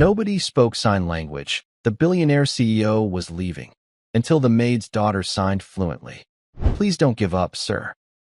Nobody spoke sign language. The billionaire CEO was leaving, until the maid's daughter signed fluently. "Please don't give up, sir."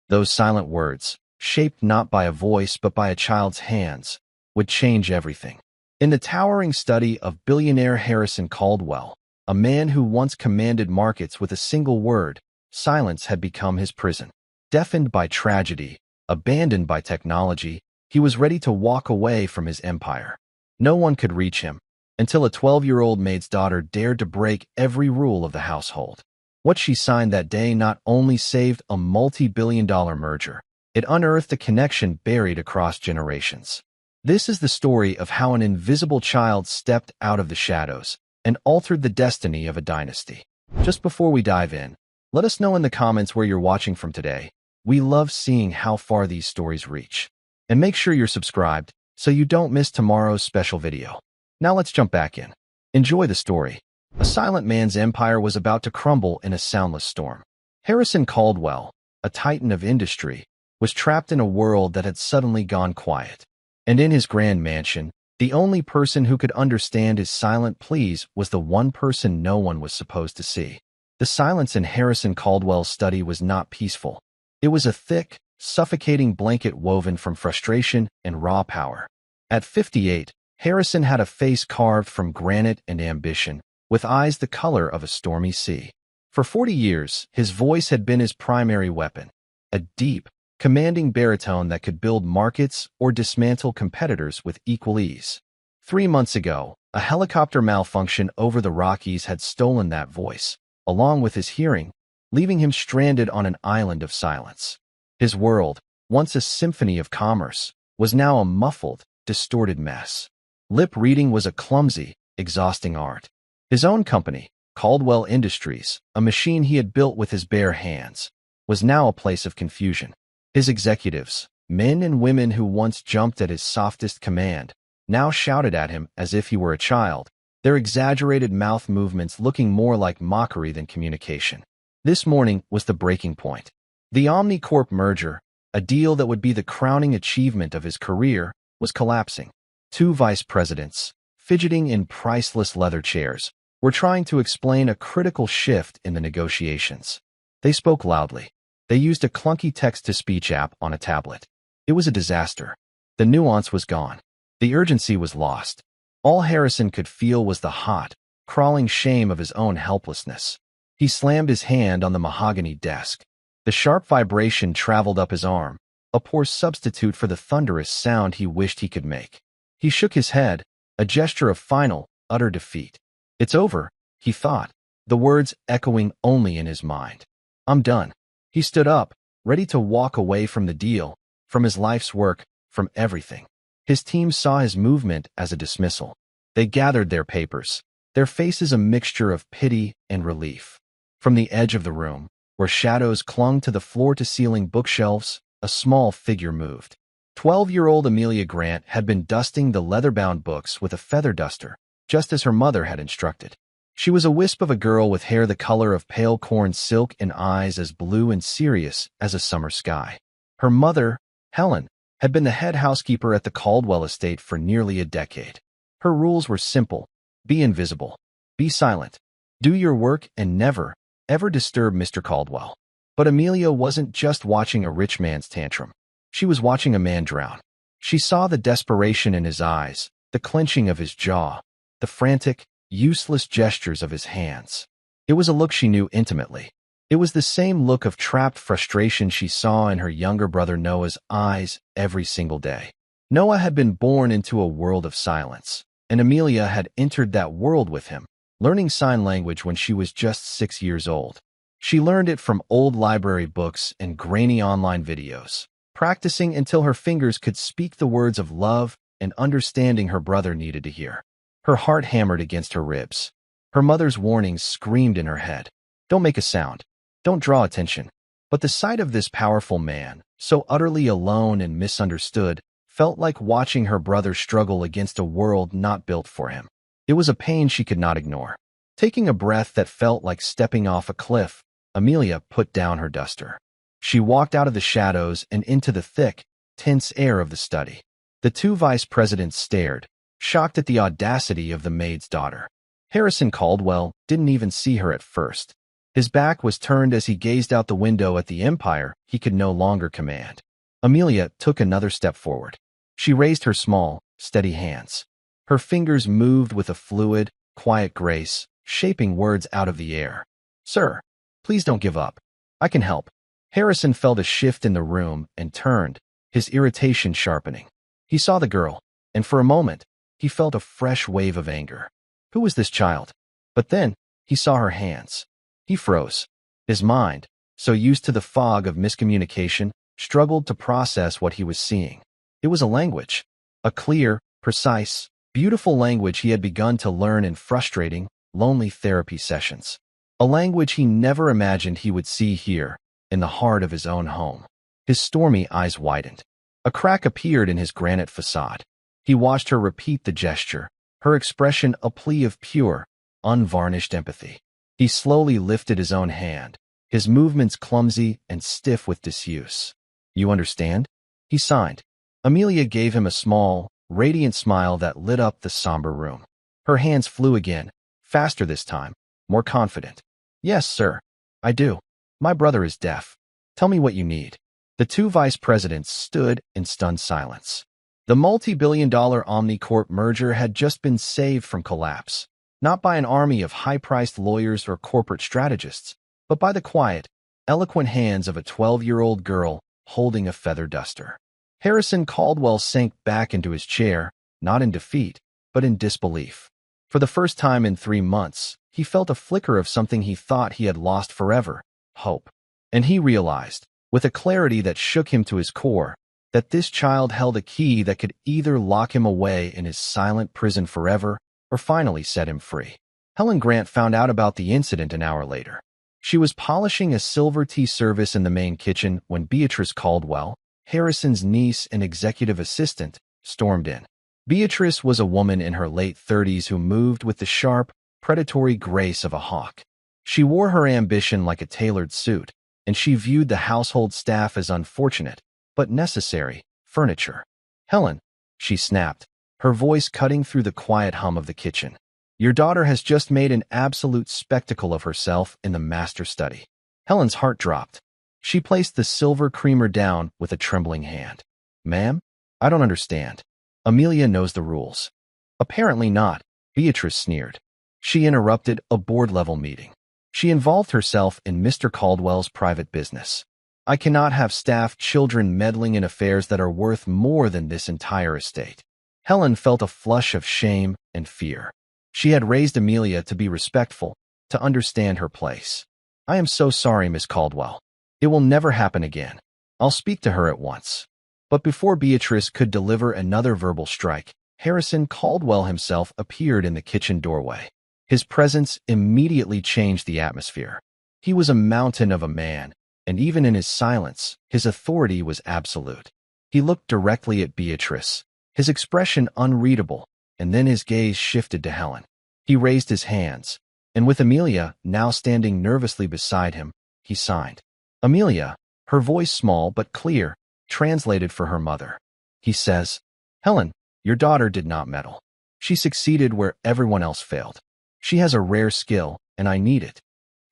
Those silent words, shaped not by a voice but by a child's hands, would change everything. In the towering study of billionaire Harrison Caldwell, a man who once commanded markets with a single word, silence had become his prison. Deafened by tragedy, abandoned by technology, he was ready to walk away from his empire. No one could reach him, until a 12-year-old maid's daughter dared to break every rule of the household. What she signed that day not only saved a multi-billion-dollar merger, it unearthed a connection buried across generations. This is the story of how an invisible child stepped out of the shadows and altered the destiny of a dynasty. Just before we dive in, let us know in the comments where you're watching from today. We love seeing how far these stories reach. And make sure you're subscribed so you don't miss tomorrow's special video. Now let's jump back in. Enjoy the story. A silent man's empire was about to crumble in a soundless storm. Harrison Caldwell, a titan of industry, was trapped in a world that had suddenly gone quiet. And in his grand mansion, the only person who could understand his silent pleas was the one person no one was supposed to see. The silence in Harrison Caldwell's study was not peaceful. It was a thick, suffocating blanket woven from frustration and raw power. At 58, Harrison had a face carved from granite and ambition, with eyes the color of a stormy sea. For 40 years, his voice had been his primary weapon, a deep, commanding baritone that could build markets or dismantle competitors with equal ease. 3 months ago, a helicopter malfunction over the Rockies had stolen that voice, along with his hearing, leaving him stranded on an island of silence. His world, once a symphony of commerce, was now a muffled, distorted mess. Lip reading was a clumsy, exhausting art. His own company, Caldwell Industries, a machine he had built with his bare hands, was now a place of confusion. His executives, men and women who once jumped at his softest command, now shouted at him as if he were a child, their exaggerated mouth movements looking more like mockery than communication. This morning was the breaking point. The Omnicorp merger, a deal that would be the crowning achievement of his career, was collapsing. 2 vice presidents, fidgeting in priceless leather chairs, were trying to explain a critical shift in the negotiations. They spoke loudly. They used a clunky text-to-speech app on a tablet. It was a disaster. The nuance was gone. The urgency was lost. All Harrison could feel was the hot, crawling shame of his own helplessness. He slammed his hand on the mahogany desk. The sharp vibration traveled up his arm, a poor substitute for the thunderous sound he wished he could make. He shook his head, a gesture of final, utter defeat. "It's over," he thought, the words echoing only in his mind. "I'm done." He stood up, ready to walk away from the deal, from his life's work, from everything. His team saw his movement as a dismissal. They gathered their papers, their faces a mixture of pity and relief. From the edge of the room, where shadows clung to the floor-to-ceiling bookshelves, a small figure moved. 12-year-old Amelia Grant had been dusting the leather-bound books with a feather duster, just as her mother had instructed. She was a wisp of a girl with hair the color of pale corn silk and eyes as blue and serious as a summer sky. Her mother, Helen, had been the head housekeeper at the Caldwell estate for nearly a decade. Her rules were simple: be invisible, be silent, do your work, and never, ever disturb Mr. Caldwell. But Amelia wasn't just watching a rich man's tantrum. She was watching a man drown. She saw the desperation in his eyes, the clenching of his jaw, the frantic, useless gestures of his hands. It was a look she knew intimately. It was the same look of trapped frustration she saw in her younger brother Noah's eyes every single day. Noah had been born into a world of silence, and Amelia had entered that world with him, learning sign language when she was just 6 years old. She learned it from old library books and grainy online videos, practicing until her fingers could speak the words of love and understanding her brother needed to hear. Her heart hammered against her ribs. Her mother's warnings screamed in her head. Don't make a sound. Don't draw attention. But the sight of this powerful man, so utterly alone and misunderstood, felt like watching her brother struggle against a world not built for him. It was a pain she could not ignore. Taking a breath that felt like stepping off a cliff, Amelia put down her duster. She walked out of the shadows and into the thick, tense air of the study. The 2 vice presidents stared, shocked at the audacity of the maid's daughter. Harrison Caldwell didn't even see her at first. His back was turned as he gazed out the window at the empire he could no longer command. Amelia took another step forward. She raised her small, steady hands. Her fingers moved with a fluid, quiet grace, shaping words out of the air. "Sir, please don't give up. I can help." Harrison felt a shift in the room and turned, his irritation sharpening. He saw the girl, and for a moment, he felt a fresh wave of anger. Who was this child? But then, he saw her hands. He froze. His mind, so used to the fog of miscommunication, struggled to process what he was seeing. It was a language. A clear, precise, beautiful language he had begun to learn in frustrating, lonely therapy sessions. A language he never imagined he would see here, in the heart of his own home. His stormy eyes widened. A crack appeared in his granite facade. He watched her repeat the gesture, her expression a plea of pure, unvarnished empathy. He slowly lifted his own hand, his movements clumsy and stiff with disuse. "You understand?" He signed. Amelia gave him a small, radiant smile that lit up the somber room. Her hands flew again, faster this time, more confident. "Yes, sir. I do. My brother is deaf. Tell me what you need." The two vice presidents stood in stunned silence. The multi-billion-dollar Omnicorp merger had just been saved from collapse, not by an army of high-priced lawyers or corporate strategists, but by the quiet, eloquent hands of a 12-year-old girl holding a feather duster. Harrison Caldwell sank back into his chair, not in defeat, but in disbelief. For the first time in 3 months, he felt a flicker of something he thought he had lost forever: hope. And he realized, with a clarity that shook him to his core, that this child held a key that could either lock him away in his silent prison forever or finally set him free. Helen Grant found out about the incident an hour later. She was polishing a silver tea service in the main kitchen when Beatrice Caldwell, Harrison's niece and executive assistant, stormed in. Beatrice was a woman in her late 30s who moved with the sharp, predatory grace of a hawk. She wore her ambition like a tailored suit, and she viewed the household staff as unfortunate, but necessary, furniture. "Helen," she snapped, her voice cutting through the quiet hum of the kitchen. "Your daughter has just made an absolute spectacle of herself in the master study." Helen's heart dropped. She placed the silver creamer down with a trembling hand. "Ma'am, I don't understand. Amelia knows the rules." "Apparently not," Beatrice sneered. She interrupted a board-level meeting. She involved herself in Mr. Caldwell's private business. "I cannot have staff children meddling in affairs that are worth more than this entire estate." Helen felt a flush of shame and fear. She had raised Amelia to be respectful, to understand her place. "I am so sorry, Miss Caldwell. It will never happen again. I'll speak to her at once." But before Beatrice could deliver another verbal strike, Harrison Caldwell himself appeared in the kitchen doorway. His presence immediately changed the atmosphere. He was a mountain of a man, and even in his silence, his authority was absolute. He looked directly at Beatrice, his expression unreadable, and then his gaze shifted to Helen. He raised his hands, and with Amelia now standing nervously beside him, he signed. Amelia, her voice small but clear, translated for her mother. He says, "Helen, your daughter did not meddle. She succeeded where everyone else failed. She has a rare skill, and I need it."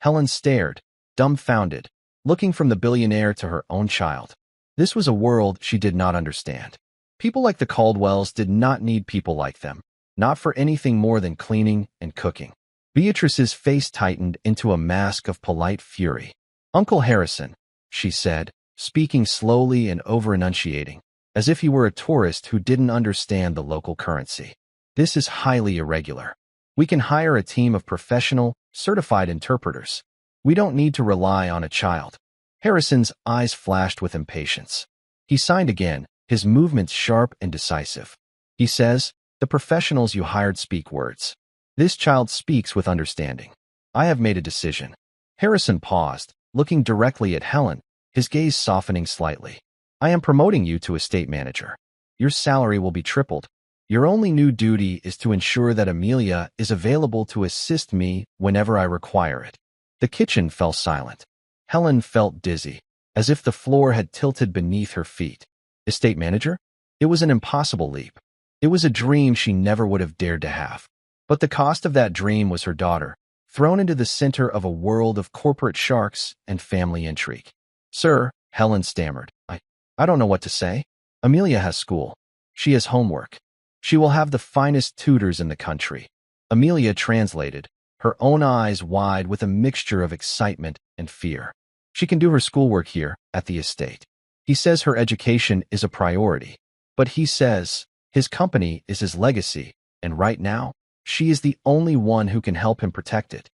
Helen stared, dumbfounded, looking from the billionaire to her own child. This was a world she did not understand. People like the Caldwells did not need people like them, not for anything more than cleaning and cooking. Beatrice's face tightened into a mask of polite fury. "Uncle Harrison," she said, speaking slowly and over-enunciating, as if he were a tourist who didn't understand the local currency. "This is highly irregular. We can hire a team of professional, certified interpreters. We don't need to rely on a child." Harrison's eyes flashed with impatience. He signed again, his movements sharp and decisive. He says, "The professionals you hired speak words. This child speaks with understanding. I have made a decision." Harrison paused, looking directly at Helen, his gaze softening slightly. "I am promoting you to estate manager. Your salary will be tripled. Your only new duty is to ensure that Amelia is available to assist me whenever I require it." The kitchen fell silent. Helen felt dizzy, as if the floor had tilted beneath her feet. Estate manager? It was an impossible leap. It was a dream she never would have dared to have. But the cost of that dream was her daughter, thrown into the center of a world of corporate sharks and family intrigue. Sir, Helen stammered, I don't know what to say. Amelia has school. She has homework. She will have the finest tutors in the country. Amelia translated, her own eyes wide with a mixture of excitement and fear. She can do her schoolwork here at the estate. He says her education is a priority, but he says his company is his legacy, and right now, she is the only one who can help him protect it.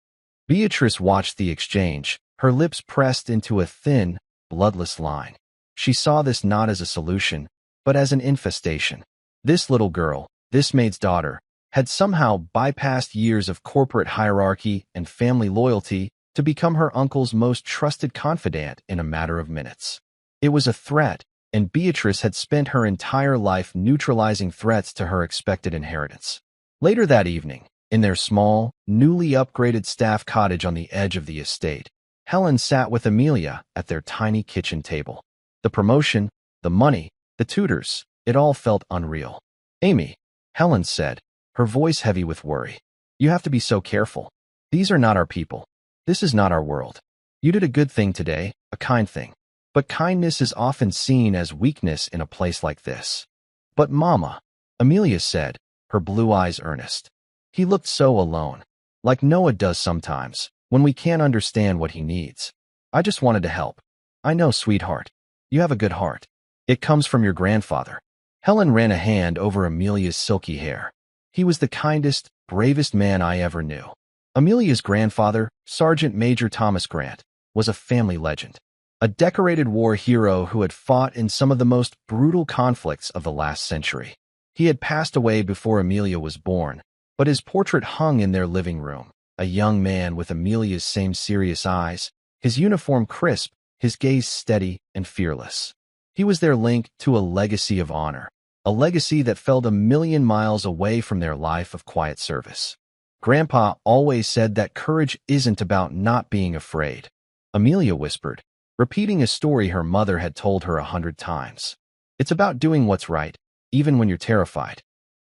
Beatrice watched the exchange, her lips pressed into a thin, bloodless line. She saw this not as a solution, but as an infestation. This little girl, this maid's daughter, had somehow bypassed years of corporate hierarchy and family loyalty to become her uncle's most trusted confidant in a matter of minutes. It was a threat, and Beatrice had spent her entire life neutralizing threats to her expected inheritance. Later that evening, in their small, newly upgraded staff cottage on the edge of the estate, Helen sat with Amelia at their tiny kitchen table. The promotion, the money, the tutors, it all felt unreal. Amy, Helen said, her voice heavy with worry. You have to be so careful. These are not our people. This is not our world. You did a good thing today, a kind thing. But kindness is often seen as weakness in a place like this. But Mama, Amelia said, her blue eyes earnest. He looked so alone, like Noah does sometimes, when we can't understand what he needs. I just wanted to help. I know, sweetheart. You have a good heart. It comes from your grandfather. Helen ran a hand over Amelia's silky hair. He was the kindest, bravest man I ever knew. Amelia's grandfather, Sergeant Major Thomas Grant, was a family legend. A decorated war hero who had fought in some of the most brutal conflicts of the last century. He had passed away before Amelia was born, but his portrait hung in their living room, a young man with Amelia's same serious eyes, his uniform crisp, his gaze steady and fearless. He was their link to a legacy of honor, a legacy that felt a million miles away from their life of quiet service. Grandpa always said that courage isn't about not being afraid. Amelia whispered, repeating a story her mother had told her 100 times. It's about doing what's right, even when you're terrified.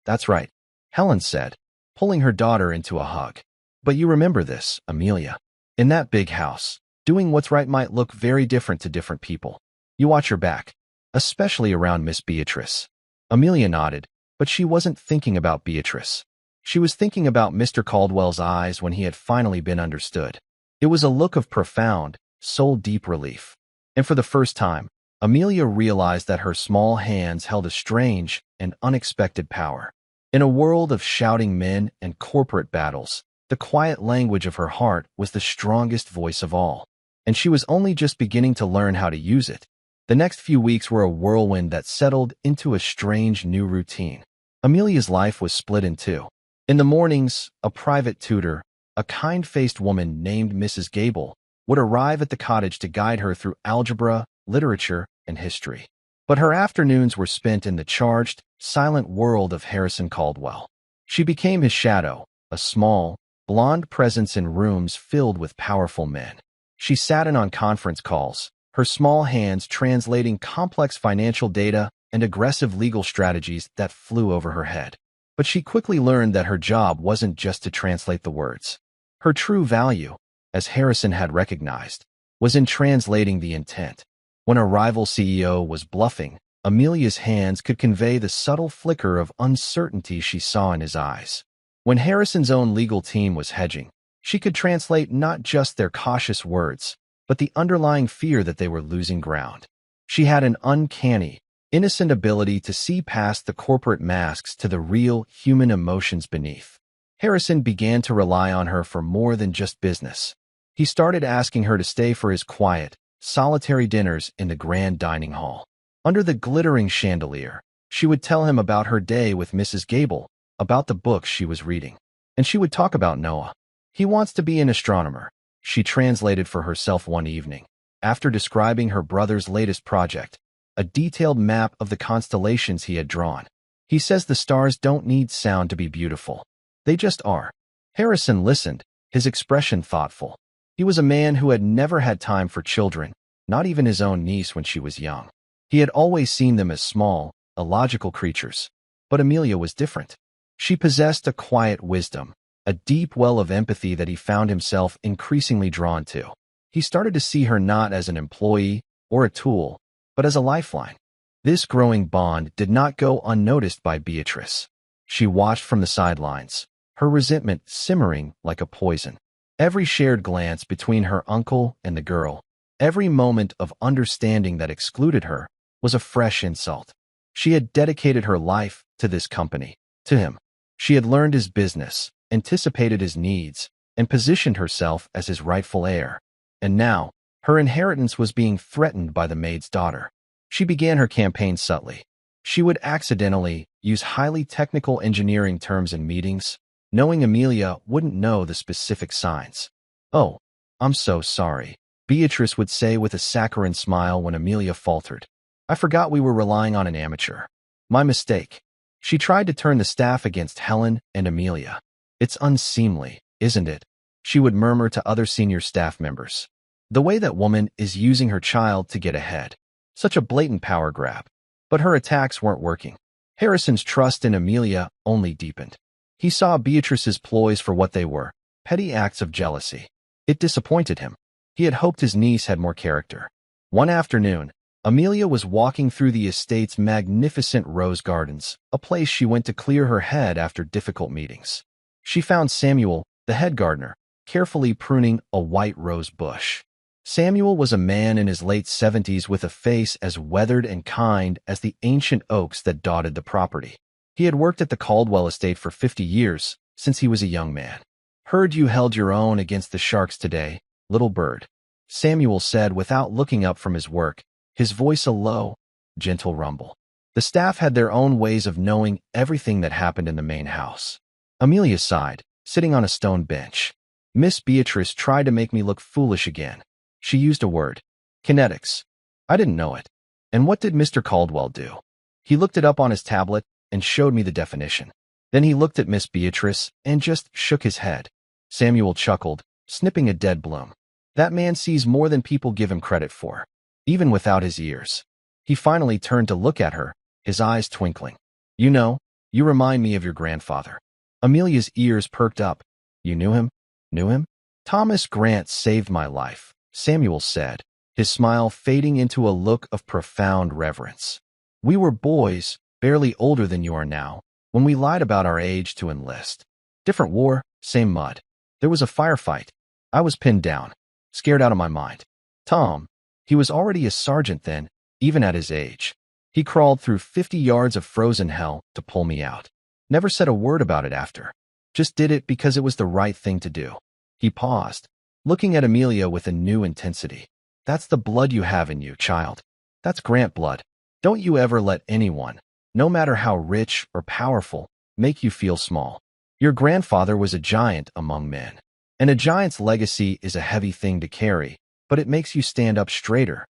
That's right, Helen said, pulling her daughter into a hug. But you remember this, Amelia. In that big house, doing what's right might look very different to different people. You watch your back, especially around Miss Beatrice. Amelia nodded, but she wasn't thinking about Beatrice. She was thinking about Mr. Caldwell's eyes when he had finally been understood. It was a look of profound, soul-deep relief. And for the first time, Amelia realized that her small hands held a strange and unexpected power. In a world of shouting men and corporate battles, the quiet language of her heart was the strongest voice of all. And she was only just beginning to learn how to use it. The next few weeks were a whirlwind that settled into a strange new routine. Amelia's life was split in two. In the mornings, a private tutor, a kind-faced woman named Mrs. Gable, would arrive at the cottage to guide her through algebra, literature, and history. But her afternoons were spent in the charged, silent world of Harrison Caldwell. She became his shadow, a small, blonde presence in rooms filled with powerful men. She sat in on conference calls, her small hands translating complex financial data and aggressive legal strategies that flew over her head. But she quickly learned that her job wasn't just to translate the words. Her true value, as Harrison had recognized, was in translating the intent. When a rival CEO was bluffing, Amelia's hands could convey the subtle flicker of uncertainty she saw in his eyes. When Harrison's own legal team was hedging, she could translate not just their cautious words, but the underlying fear that they were losing ground. She had an uncanny, innocent ability to see past the corporate masks to the real human emotions beneath. Harrison began to rely on her for more than just business. He started asking her to stay for his quiet, solitary dinners in the grand dining hall. Under the glittering chandelier, she would tell him about her day with Mrs. Gable, about the books she was reading. And she would talk about Noah. He wants to be an astronomer, she translated for herself one evening, after describing her brother's latest project, a detailed map of the constellations he had drawn. He says the stars don't need sound to be beautiful. They just are. Harrison listened, his expression thoughtful. He was a man who had never had time for children, not even his own niece when she was young. He had always seen them as small, illogical creatures. But Amelia was different. She possessed a quiet wisdom, a deep well of empathy that he found himself increasingly drawn to. He started to see her not as an employee or a tool, but as a lifeline. This growing bond did not go unnoticed by Beatrice. She watched from the sidelines, her resentment simmering like a poison. Every shared glance between her uncle and the girl, every moment of understanding that excluded her, was a fresh insult. She had dedicated her life to this company, to him. She had learned his business, anticipated his needs, and positioned herself as his rightful heir. And now, her inheritance was being threatened by the maid's daughter. She began her campaign subtly. She would accidentally use highly technical engineering terms in meetings, knowing Amelia wouldn't know the specific signs. "Oh, I'm so sorry," Beatrice would say with a saccharine smile when Amelia faltered. "I forgot we were relying on an amateur. My mistake." She tried to turn the staff against Helen and Amelia. "It's unseemly, isn't it?" she would murmur to other senior staff members. "The way that woman is using her child to get ahead. Such a blatant power grab." But her attacks weren't working. Harrison's trust in Amelia only deepened. He saw Beatrice's ploys for what they were, petty acts of jealousy. It disappointed him. He had hoped his niece had more character. One afternoon, Amelia was walking through the estate's magnificent rose gardens, a place she went to clear her head after difficult meetings. She found Samuel, the head gardener, carefully pruning a white rose bush. Samuel was a man in his late 70s with a face as weathered and kind as the ancient oaks that dotted the property. He had worked at the Caldwell estate for 50 years, since he was a young man. "Heard you held your own against the Sharks today, little bird," Samuel said without looking up from his work, his voice a low, gentle rumble. The staff had their own ways of knowing everything that happened in the main house. Amelia sighed, sitting on a stone bench. "Miss Beatrice tried to make me look foolish again. She used a word. Kinetics. I didn't know it. And what did Mr. Caldwell do? He looked it up on his tablet and showed me the definition. Then he looked at Miss Beatrice and just shook his head." Samuel chuckled, snipping a dead bloom. "That man sees more than people give him credit for, even without his ears." He finally turned to look at her, his eyes twinkling. "You know, you remind me of your grandfather." Amelia's ears perked up. "You knew him? Knew him?" "Thomas Grant saved my life," Samuel said, his smile fading into a look of profound reverence. "We were boys, barely older than you are now, when we lied about our age to enlist. Different war, same mud. There was a firefight. I was pinned down, scared out of my mind. Tom, he was already a sergeant then, even at his age. He crawled through 50 yards of frozen hell to pull me out. Never said a word about it after. Just did it because it was the right thing to do." He paused, looking at Amelia with a new intensity. "That's the blood you have in you, child. That's Grant blood. Don't you ever let anyone, no matter how rich or powerful, make you feel small. Your grandfather was a giant among men. And a giant's legacy is a heavy thing to carry, but it makes you stand up straighter."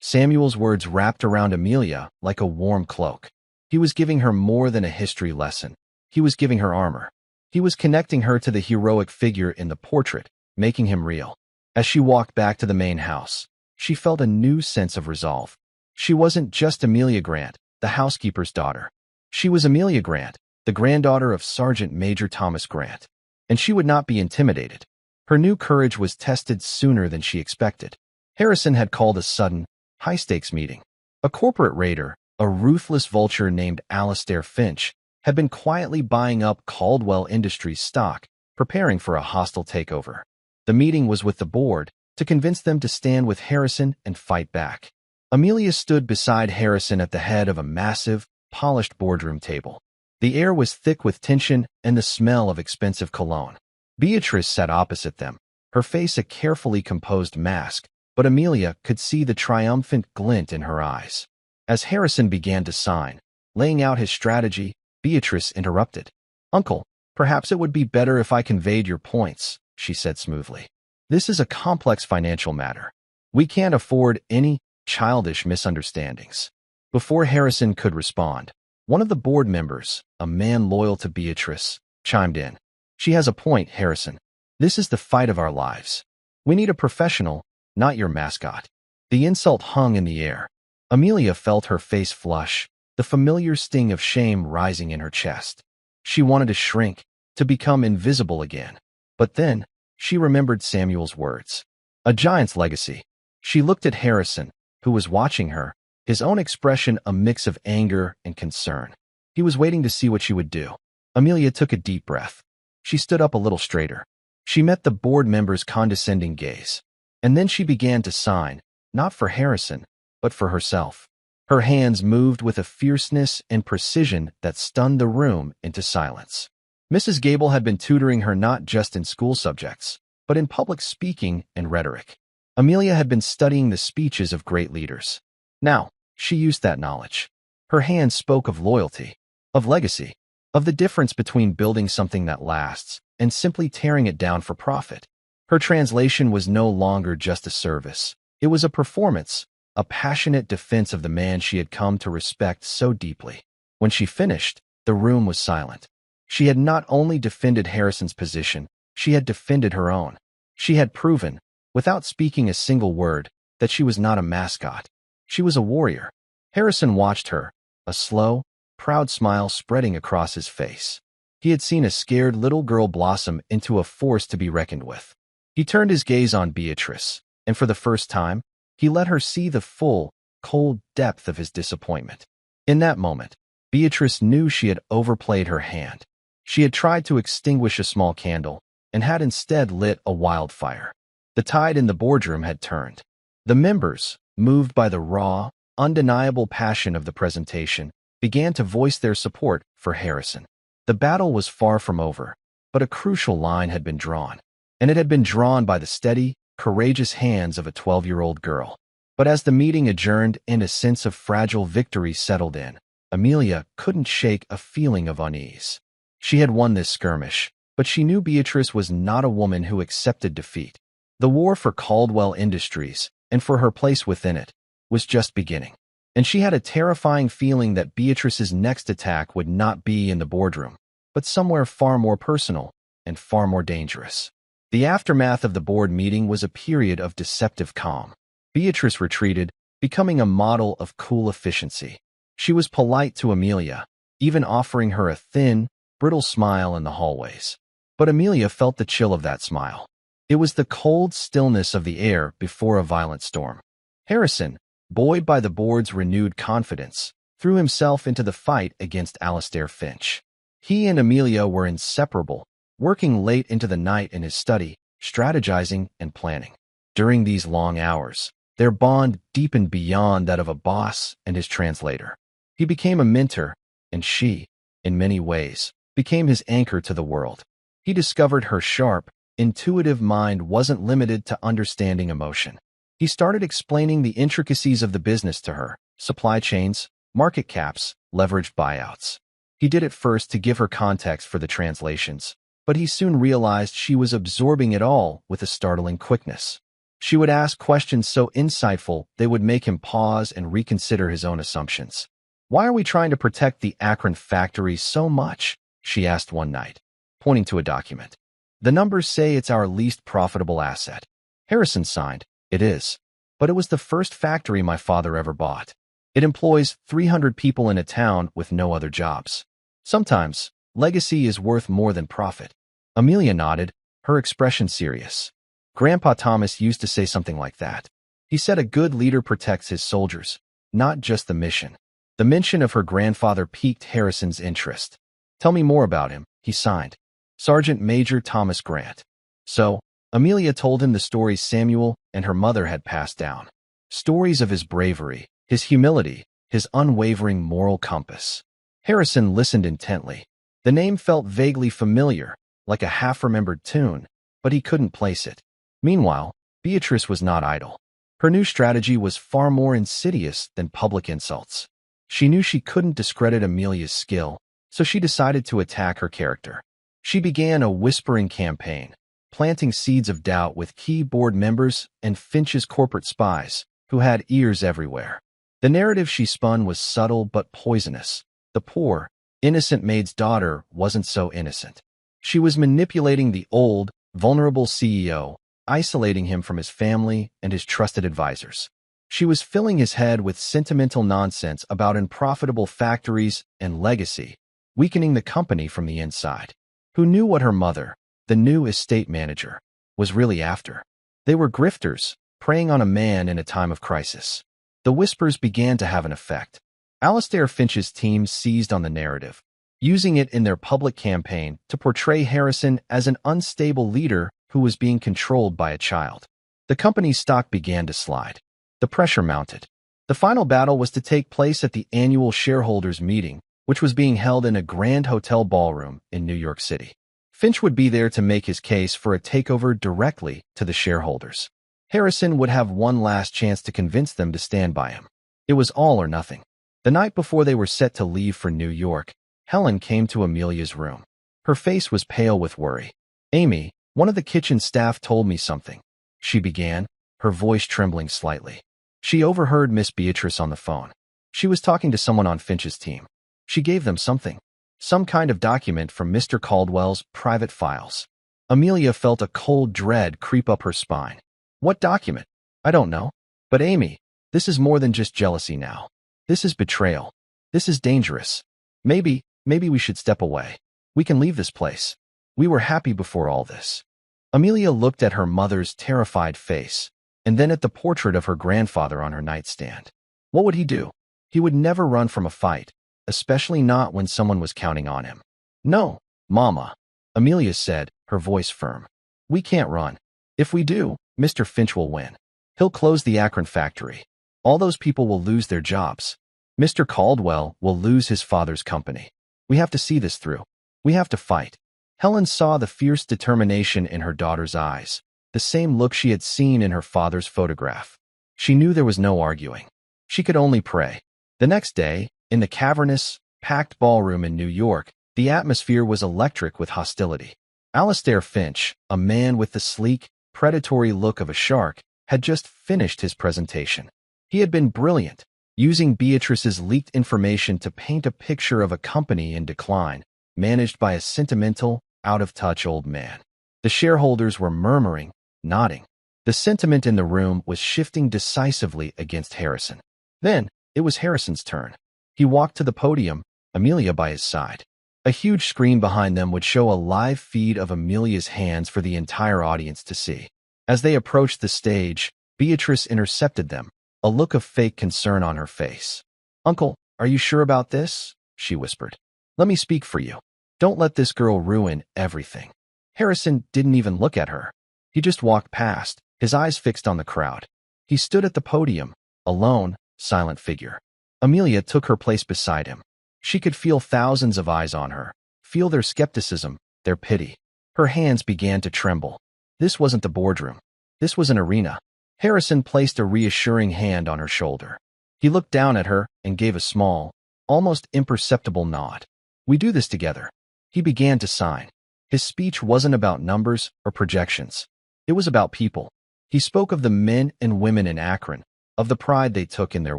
Samuel's words wrapped around Amelia like a warm cloak. He was giving her more than a history lesson. He was giving her armor. He was connecting her to the heroic figure in the portrait, making him real. As she walked back to the main house, she felt a new sense of resolve. She wasn't just Amelia Grant, the housekeeper's daughter. She was Amelia Grant, the granddaughter of Sergeant Major Thomas Grant. And she would not be intimidated. Her new courage was tested sooner than she expected. Harrison had called a sudden, high-stakes meeting. A corporate raider, a ruthless vulture named Alastair Finch, had been quietly buying up Caldwell Industries stock, preparing for a hostile takeover. The meeting was with the board, to convince them to stand with Harrison and fight back. Amelia stood beside Harrison at the head of a massive, polished boardroom table. The air was thick with tension and the smell of expensive cologne. Beatrice sat opposite them, her face a carefully composed mask, but Amelia could see the triumphant glint in her eyes. As Harrison began to sign, laying out his strategy, Beatrice interrupted. "Uncle, perhaps it would be better if I conveyed your points," she said smoothly. "This is a complex financial matter. We can't afford any childish misunderstandings." Before Harrison could respond, one of the board members, a man loyal to Beatrice, chimed in. "She has a point, Harrison. This is the fight of our lives. We need a professional, not your mascot." The insult hung in the air. Amelia felt her face flush, the familiar sting of shame rising in her chest. She wanted to shrink, to become invisible again. But then, she remembered Samuel's words. A giant's legacy. She looked at Harrison, who was watching her, his own expression a mix of anger and concern. He was waiting to see what she would do. Amelia took a deep breath. She stood up a little straighter. She met the board member's condescending gaze. And then she began to sign, not for Harrison, but for herself. Her hands moved with a fierceness and precision that stunned the room into silence. Mrs. Gable had been tutoring her not just in school subjects, but in public speaking and rhetoric. Amelia had been studying the speeches of great leaders. Now, she used that knowledge. Her hands spoke of loyalty, of legacy, of the difference between building something that lasts and simply tearing it down for profit. Her translation was no longer just a service. It was a performance, a passionate defense of the man she had come to respect so deeply. When she finished, the room was silent. She had not only defended Harrison's position, she had defended her own. She had proven, without speaking a single word, that she was not a mascot. She was a warrior. Harrison watched her, a slow, proud smile spreading across his face. He had seen a scared little girl blossom into a force to be reckoned with. He turned his gaze on Beatrice, and for the first time, he let her see the full, cold depth of his disappointment. In that moment, Beatrice knew she had overplayed her hand. She had tried to extinguish a small candle, and had instead lit a wildfire. The tide in the boardroom had turned. The members, moved by the raw, undeniable passion of the presentation, began to voice their support for Harrison. The battle was far from over, but a crucial line had been drawn, and it had been drawn by the steady, courageous hands of a 12-year-old girl. But as the meeting adjourned and a sense of fragile victory settled in, Amelia couldn't shake a feeling of unease. She had won this skirmish, but she knew Beatrice was not a woman who accepted defeat. The war for Caldwell Industries, and for her place within it, was just beginning. And she had a terrifying feeling that Beatrice's next attack would not be in the boardroom, but somewhere far more personal and far more dangerous. The aftermath of the board meeting was a period of deceptive calm. Beatrice retreated, becoming a model of cool efficiency. She was polite to Amelia, even offering her a thin, brittle smile in the hallways. But Amelia felt the chill of that smile. It was the cold stillness of the air before a violent storm. Harrison, buoyed by the board's renewed confidence, threw himself into the fight against Alistair Finch. He and Amelia were inseparable, working late into the night in his study, strategizing and planning. During these long hours, their bond deepened beyond that of a boss and his translator. He became a mentor, and she, in many ways, became his anchor to the world. He discovered her sharp, intuitive mind wasn't limited to understanding emotion. He started explaining the intricacies of the business to her, supply chains, market caps, leveraged buyouts. He did it first to give her context for the translations, but he soon realized she was absorbing it all with a startling quickness. She would ask questions so insightful they would make him pause and reconsider his own assumptions. "Why are we trying to protect the Akron factory so much?" she asked one night, pointing to a document. "The numbers say it's our least profitable asset." Harrison signed. "It is. But it was the first factory my father ever bought. It employs 300 people in a town with no other jobs. Sometimes, legacy is worth more than profit." Amelia nodded, her expression serious. "Grandpa Thomas used to say something like that. He said a good leader protects his soldiers, not just the mission." The mention of her grandfather piqued Harrison's interest. "Tell me more about him," he signed. "Sergeant Major Thomas Grant." So, Amelia told him the stories Samuel and her mother had passed down. Stories of his bravery, his humility, his unwavering moral compass. Harrison listened intently. The name felt vaguely familiar, like a half-remembered tune, but he couldn't place it. Meanwhile, Beatrice was not idle. Her new strategy was far more insidious than public insults. She knew she couldn't discredit Amelia's skill, so she decided to attack her character. She began a whispering campaign, planting seeds of doubt with key board members and Finch's corporate spies, who had ears everywhere. The narrative she spun was subtle but poisonous. The poor, innocent maid's daughter wasn't so innocent. She was manipulating the old, vulnerable CEO, isolating him from his family and his trusted advisors. She was filling his head with sentimental nonsense about unprofitable factories and legacy, weakening the company from the inside. Who knew what her mother, the new estate manager, was really after? They were grifters, preying on a man in a time of crisis. The whispers began to have an effect. Alastair Finch's team seized on the narrative, using it in their public campaign to portray Harrison as an unstable leader who was being controlled by a child. The company's stock began to slide. The pressure mounted. The final battle was to take place at the annual shareholders' meeting, which was being held in a grand hotel ballroom in New York City. Finch would be there to make his case for a takeover directly to the shareholders. Harrison would have one last chance to convince them to stand by him. It was all or nothing. The night before they were set to leave for New York, Helen came to Amelia's room. Her face was pale with worry. "Amy, one of the kitchen staff told me something," she began, her voice trembling slightly. She overheard Miss Beatrice on the phone. She was talking to someone on Finch's team. She gave them something. Some kind of document from Mr. Caldwell's private files. Amelia felt a cold dread creep up her spine. What document? I don't know. But Amy, this is more than just jealousy now. This is betrayal. This is dangerous. Maybe we should step away. We can leave this place. We were happy before all this. Amelia looked at her mother's terrified face, and then at the portrait of her grandfather on her nightstand. What would he do? He would never run from a fight, especially not when someone was counting on him. "No, Mama," Amelia said, her voice firm. "We can't run. If we do, Mr. Finch will win. He'll close the Akron factory. All those people will lose their jobs. Mr. Caldwell will lose his father's company. We have to see this through. We have to fight." Helen saw the fierce determination in her daughter's eyes, the same look she had seen in her father's photograph. She knew there was no arguing. She could only pray. The next day, in the cavernous, packed ballroom in New York, the atmosphere was electric with hostility. Alastair Finch, a man with the sleek, predatory look of a shark, had just finished his presentation. He had been brilliant, using Beatrice's leaked information to paint a picture of a company in decline, managed by a sentimental, out-of-touch old man. The shareholders were murmuring, nodding. The sentiment in the room was shifting decisively against Harrison. Then, it was Harrison's turn. He walked to the podium, Amelia by his side. A huge screen behind them would show a live feed of Amelia's hands for the entire audience to see. As they approached the stage, Beatrice intercepted them, a look of fake concern on her face. "Uncle, are you sure about this?" she whispered. "Let me speak for you. Don't let this girl ruin everything." Harrison didn't even look at her. He just walked past, his eyes fixed on the crowd. He stood at the podium, a lone, silent figure. Amelia took her place beside him. She could feel thousands of eyes on her, feel their skepticism, their pity. Her hands began to tremble. This wasn't the boardroom. This was an arena. Harrison placed a reassuring hand on her shoulder. He looked down at her and gave a small, almost imperceptible nod. "We do this together." He began to sign. His speech wasn't about numbers or projections. It was about people. He spoke of the men and women in Akron, of the pride they took in their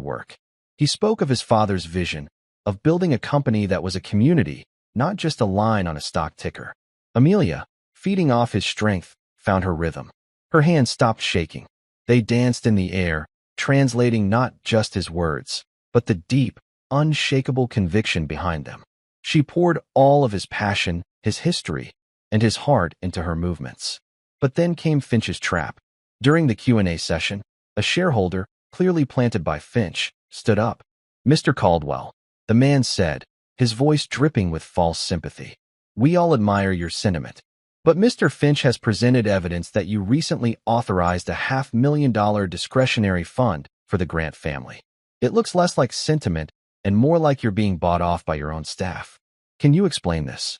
work. He spoke of his father's vision, of building a company that was a community, not just a line on a stock ticker. Amelia, feeding off his strength, found her rhythm. Her hands stopped shaking. They danced in the air, translating not just his words, but the deep, unshakable conviction behind them. She poured all of his passion, his history, and his heart into her movements. But then came Finch's trap. During the Q&A session, a shareholder, clearly planted by Finch, stood up. "Mr. Caldwell," the man said, his voice dripping with false sympathy. "We all admire your sentiment. But Mr. Finch has presented evidence that you recently authorized a $500,000 discretionary fund for the Grant family. It looks less like sentiment and more like you're being bought off by your own staff. Can you explain this?"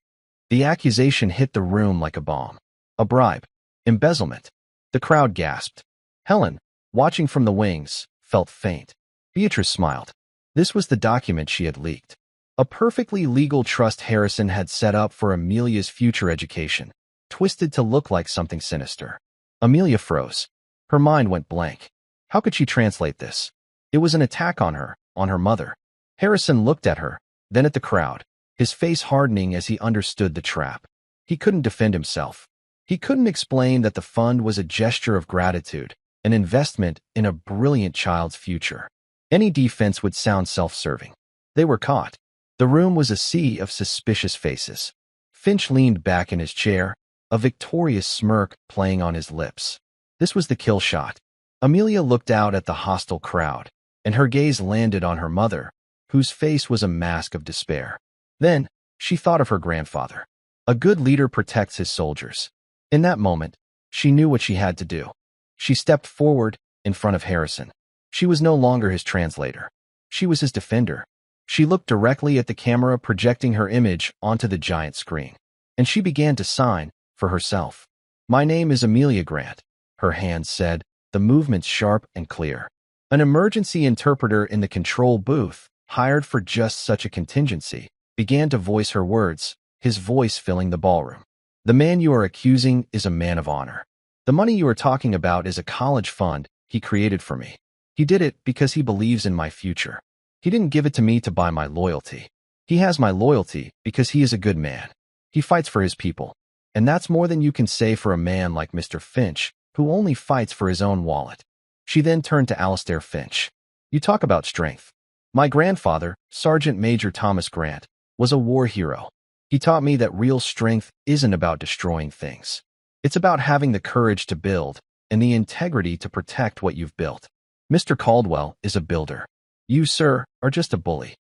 The accusation hit the room like a bomb. A bribe. Embezzlement. The crowd gasped. Helen, watching from the wings, felt faint. Beatrice smiled. This was the document she had leaked. A perfectly legal trust Harrison had set up for Amelia's future education, twisted to look like something sinister. Amelia froze. Her mind went blank. How could she translate this? It was an attack on her mother. Harrison looked at her, then at the crowd, his face hardening as he understood the trap. He couldn't defend himself. He couldn't explain that the fund was a gesture of gratitude, an investment in a brilliant child's future. Any defense would sound self-serving. They were caught. The room was a sea of suspicious faces. Finch leaned back in his chair, a victorious smirk playing on his lips. This was the kill shot. Amelia looked out at the hostile crowd, and her gaze landed on her mother, whose face was a mask of despair. Then, she thought of her grandfather. A good leader protects his soldiers. In that moment, she knew what she had to do. She stepped forward in front of Harrison. She was no longer his translator. She was his defender. She looked directly at the camera projecting her image onto the giant screen, and she began to sign for herself. "My name is Amelia Grant," her hand said, the movements sharp and clear. An emergency interpreter in the control booth, hired for just such a contingency, began to voice her words, his voice filling the ballroom. "The man you are accusing is a man of honor. The money you are talking about is a college fund he created for me. He did it because he believes in my future. He didn't give it to me to buy my loyalty. He has my loyalty because he is a good man. He fights for his people. And that's more than you can say for a man like Mr. Finch, who only fights for his own wallet." She then turned to Alastair Finch. "You talk about strength. My grandfather, Sergeant Major Thomas Grant, was a war hero. He taught me that real strength isn't about destroying things. It's about having the courage to build and the integrity to protect what you've built. Mr. Caldwell is a builder. You, sir, are just a bully."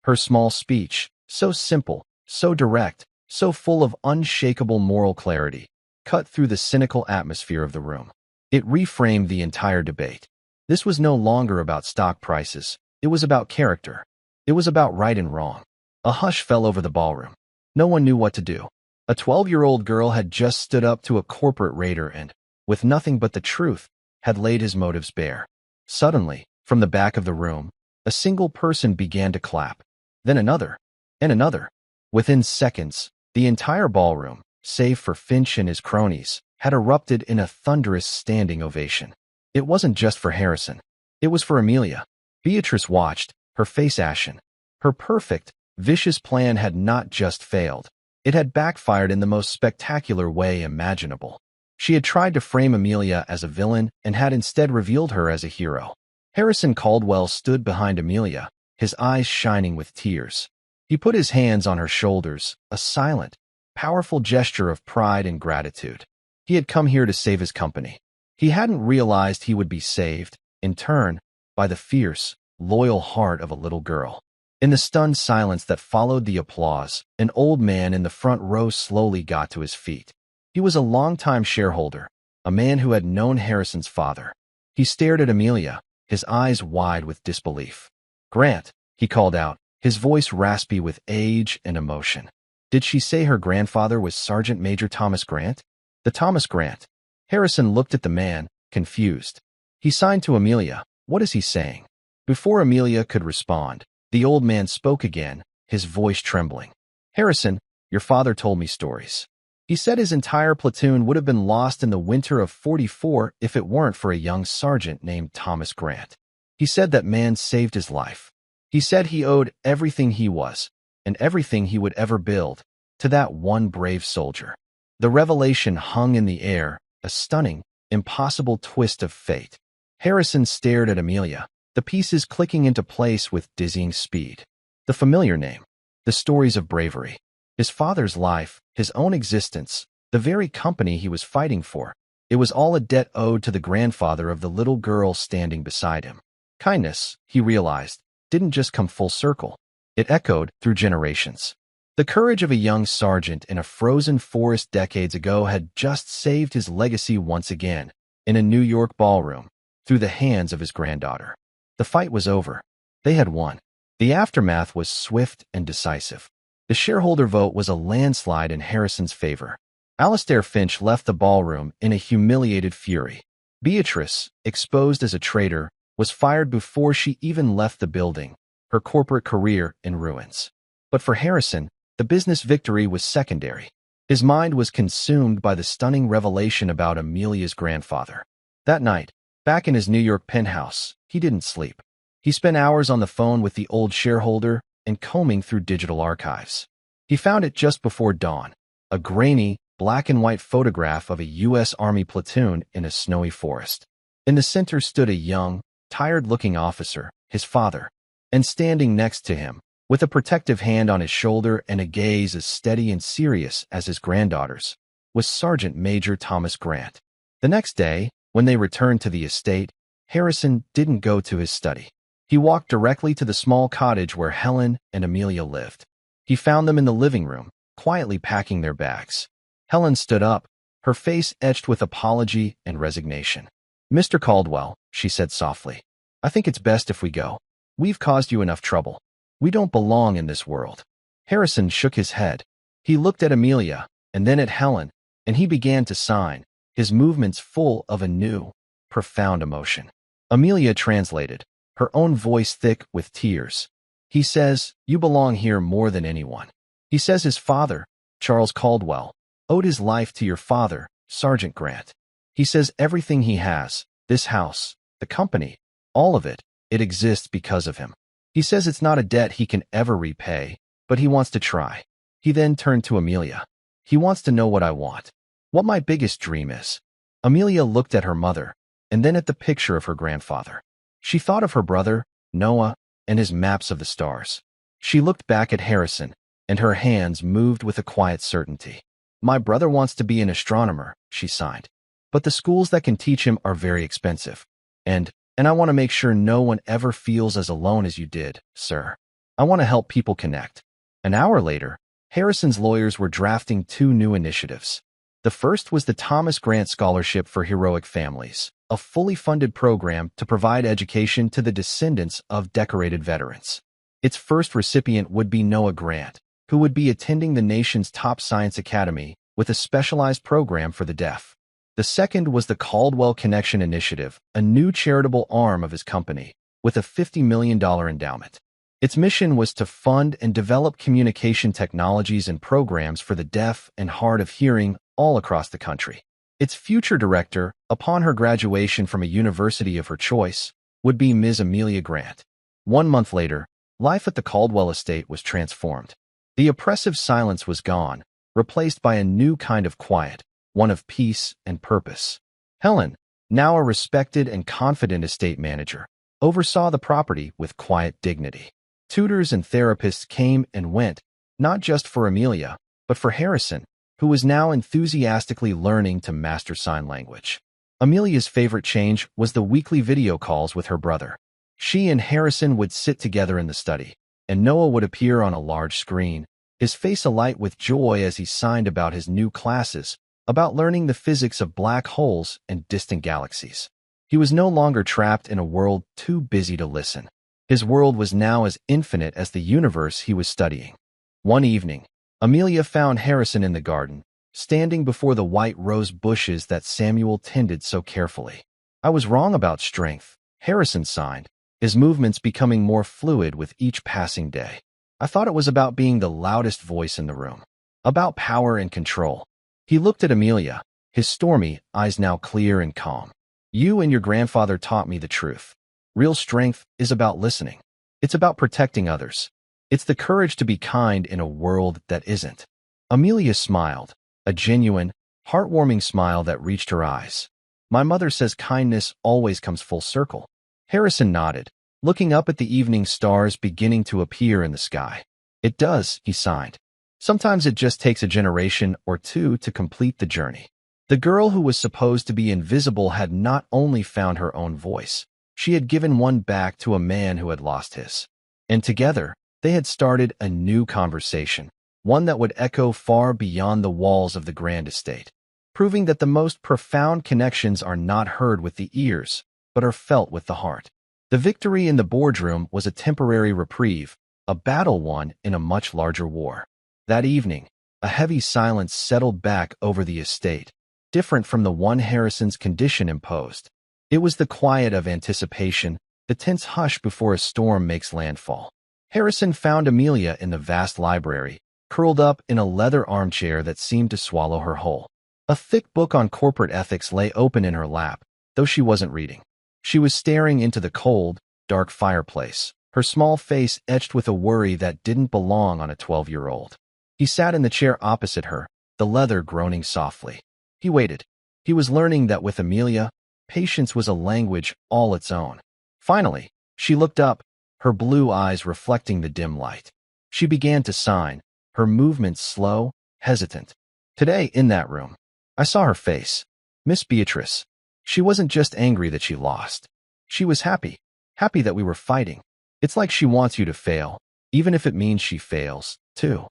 Her small speech, so simple, so direct, so full of unshakable moral clarity, cut through the cynical atmosphere of the room. It reframed the entire debate. This was no longer about stock prices. It was about character. It was about right and wrong. A hush fell over the ballroom. No one knew what to do. A 12-year-old girl had just stood up to a corporate raider and, with nothing but the truth, had laid his motives bare. Suddenly, from the back of the room, a single person began to clap. Then another, and another. Within seconds, the entire ballroom, save for Finch and his cronies, had erupted in a thunderous standing ovation. It wasn't just for Harrison. It was for Amelia. Beatrice watched, her face ashen. Her perfect, vicious plan had not just failed. It had backfired in the most spectacular way imaginable. She had tried to frame Amelia as a villain and had instead revealed her as a hero. Harrison Caldwell stood behind Amelia, his eyes shining with tears. He put his hands on her shoulders, a silent, powerful gesture of pride and gratitude. He had come here to save his company. He hadn't realized he would be saved, in turn, by the fierce, loyal heart of a little girl. In the stunned silence that followed the applause, an old man in the front row slowly got to his feet. He was a longtime shareholder, a man who had known Harrison's father. He stared at Amelia, his eyes wide with disbelief. "Grant," he called out, his voice raspy with age and emotion. "Did she say her grandfather was Sergeant Major Thomas Grant?" "The Thomas Grant." Harrison looked at the man, confused. He signed to Amelia. "What is he saying?" Before Amelia could respond, the old man spoke again, his voice trembling. "Harrison, your father told me stories. He said his entire platoon would have been lost in the winter of '44 if it weren't for a young sergeant named Thomas Grant. He said that man saved his life. He said he owed everything he was, and everything he would ever build, to that one brave soldier." The revelation hung in the air, a stunning, impossible twist of fate. Harrison stared at Amelia, the pieces clicking into place with dizzying speed. The familiar name, the stories of bravery. His father's life, his own existence, the very company he was fighting for. It was all a debt owed to the grandfather of the little girl standing beside him. Kindness, he realized, didn't just come full circle. It echoed through generations. The courage of a young sergeant in a frozen forest decades ago had just saved his legacy once again, in a New York ballroom, through the hands of his granddaughter. The fight was over. They had won. The aftermath was swift and decisive. The shareholder vote was a landslide in Harrison's favor. Alastair Finch left the ballroom in a humiliated fury. Beatrice, exposed as a traitor, was fired before she even left the building, her corporate career in ruins. But for Harrison, the business victory was secondary. His mind was consumed by the stunning revelation about Amelia's grandfather. That night, back in his New York penthouse, he didn't sleep. He spent hours on the phone with the old shareholder and combing through digital archives. He found it just before dawn, a grainy, black-and-white photograph of a U.S. Army platoon in a snowy forest. In the center stood a young, tired-looking officer, his father, and standing next to him, with a protective hand on his shoulder and a gaze as steady and serious as his granddaughter's, was Sergeant Major Thomas Grant. The next day, when they returned to the estate, Harrison didn't go to his study. He walked directly to the small cottage where Helen and Amelia lived. He found them in the living room, quietly packing their bags. Helen stood up, her face etched with apology and resignation. "Mr. Caldwell," she said softly, "I think it's best if we go. We've caused you enough trouble. We don't belong in this world." Harrison shook his head. He looked at Amelia, and then at Helen, and he began to sign, his movements full of a new, profound emotion. Amelia translated, her own voice thick with tears. "He says, you belong here more than anyone. He says his father, Charles Caldwell, owed his life to your father, Sergeant Grant. He says everything he has, this house, the company, all of it, it exists because of him. He says it's not a debt he can ever repay, but he wants to try." He then turned to Amelia. "He wants to know what I want, what my biggest dream is." Amelia looked at her mother, and then at the picture of her grandfather. She thought of her brother, Noah, and his maps of the stars. She looked back at Harrison, and her hands moved with a quiet certainty. "My brother wants to be an astronomer," she signed. "But the schools that can teach him are very expensive. And I want to make sure no one ever feels as alone as you did, sir. I want to help people connect." An hour later, Harrison's lawyers were drafting 2 new initiatives. The first was the Thomas Grant Scholarship for Heroic Families, a fully funded program to provide education to the descendants of decorated veterans. Its first recipient would be Noah Grant, who would be attending the nation's top science academy with a specialized program for the deaf. The second was the Caldwell Connection Initiative, a new charitable arm of his company, with a $50 million endowment. Its mission was to fund and develop communication technologies and programs for the deaf and hard of hearing all across the country. Its future director, upon her graduation from a university of her choice, would be Ms. Amelia Grant. 1 month later, life at the Caldwell estate was transformed. The oppressive silence was gone, replaced by a new kind of quiet, one of peace and purpose. Helen, now a respected and confident estate manager, oversaw the property with quiet dignity. Tutors and therapists came and went, not just for Amelia, but for Harrison, who was now enthusiastically learning to master sign language. Amelia's favorite change was the weekly video calls with her brother. She and Harrison would sit together in the study, and Noah would appear on a large screen, his face alight with joy as he signed about his new classes, about learning the physics of black holes and distant galaxies. He was no longer trapped in a world too busy to listen. His world was now as infinite as the universe he was studying. One evening, Amelia found Harrison in the garden, standing before the white rose bushes that Samuel tended so carefully. "I was wrong about strength," Harrison signed, his movements becoming more fluid with each passing day. "I thought it was about being the loudest voice in the room, about power and control." He looked at Amelia, his stormy eyes now clear and calm. "You and your grandfather taught me the truth. Real strength is about listening. It's about protecting others. It's the courage to be kind in a world that isn't." Amelia smiled, a genuine, heartwarming smile that reached her eyes. "My mother says kindness always comes full circle." Harrison nodded, looking up at the evening stars beginning to appear in the sky. "It does," he signed. "Sometimes it just takes a generation or 2 to complete the journey." The girl who was supposed to be invisible had not only found her own voice, she had given one back to a man who had lost his. And together, they had started a new conversation, one that would echo far beyond the walls of the grand estate, proving that the most profound connections are not heard with the ears, but are felt with the heart. The victory in the boardroom was a temporary reprieve, a battle won in a much larger war. That evening, a heavy silence settled back over the estate, different from the one Harrison's condition imposed. It was the quiet of anticipation, the tense hush before a storm makes landfall. Harrison found Amelia in the vast library, curled up in a leather armchair that seemed to swallow her whole. A thick book on corporate ethics lay open in her lap, though she wasn't reading. She was staring into the cold, dark fireplace, her small face etched with a worry that didn't belong on a 12-year-old. He sat in the chair opposite her, the leather groaning softly. He waited. He was learning that with Amelia, Patience was a language all its own. Finally, she looked up, her blue eyes reflecting the dim light. She began to sign, her movements slow, hesitant. Today, in that room, I saw her face. Miss Beatrice. She wasn't just angry that she lost. She was happy. Happy that we were fighting. It's like she wants you to fail, even if it means she fails, too.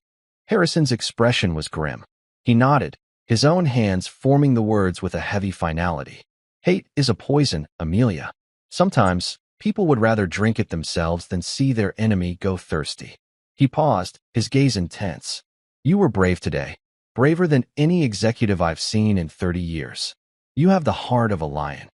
Harrison's expression was grim. He nodded, his own hands forming the words with a heavy finality. Hate is a poison, Amelia. Sometimes, people would rather drink it themselves than see their enemy go thirsty. He paused, his gaze intense. You were brave today. Braver than any executive I've seen in 30 years. You have the heart of a lion.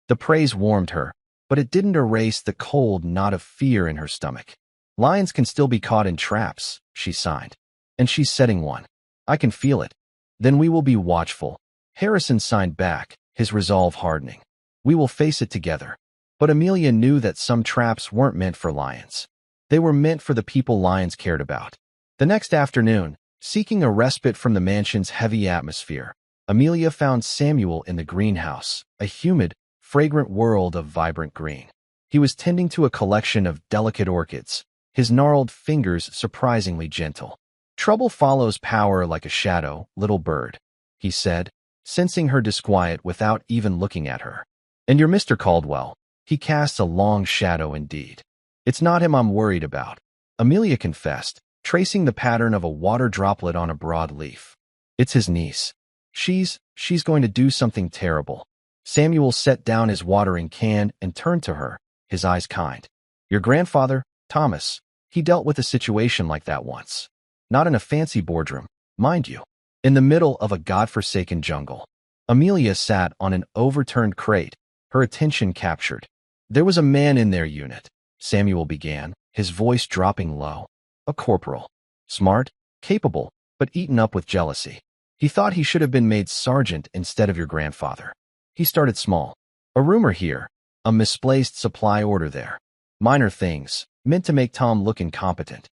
The praise warmed her, but it didn't erase the cold knot of fear in her stomach. Lions can still be caught in traps, she sighed. And she's setting one. I can feel it. Then we will be watchful. Harrison signed back, his resolve hardening. We will face it together. But Amelia knew that some traps weren't meant for lions. They were meant for the people lions cared about. The next afternoon, seeking a respite from the mansion's heavy atmosphere, Amelia found Samuel in the greenhouse, a humid, fragrant world of vibrant green. He was tending to a collection of delicate orchids, his gnarled fingers surprisingly gentle. Trouble follows power like a shadow, little bird, he said, sensing her disquiet without even looking at her. And you're Mr. Caldwell. He casts a long shadow indeed. It's not him I'm worried about, Amelia confessed, tracing the pattern of a water droplet on a broad leaf. It's his niece. She's going to do something terrible. Samuel set down his watering can and turned to her, his eyes kind. Your grandfather, Thomas, he dealt with a situation like that once. Not in a fancy boardroom, mind you. In the middle of a godforsaken jungle. Amelia sat on an overturned crate, her attention captured. There was a man in their unit, Samuel began, his voice dropping low. A corporal. Smart, capable, but eaten up with jealousy. He thought he should have been made sergeant instead of your grandfather. He started small. A rumor here, a misplaced supply order there. Minor things, meant to make Tom look incompetent.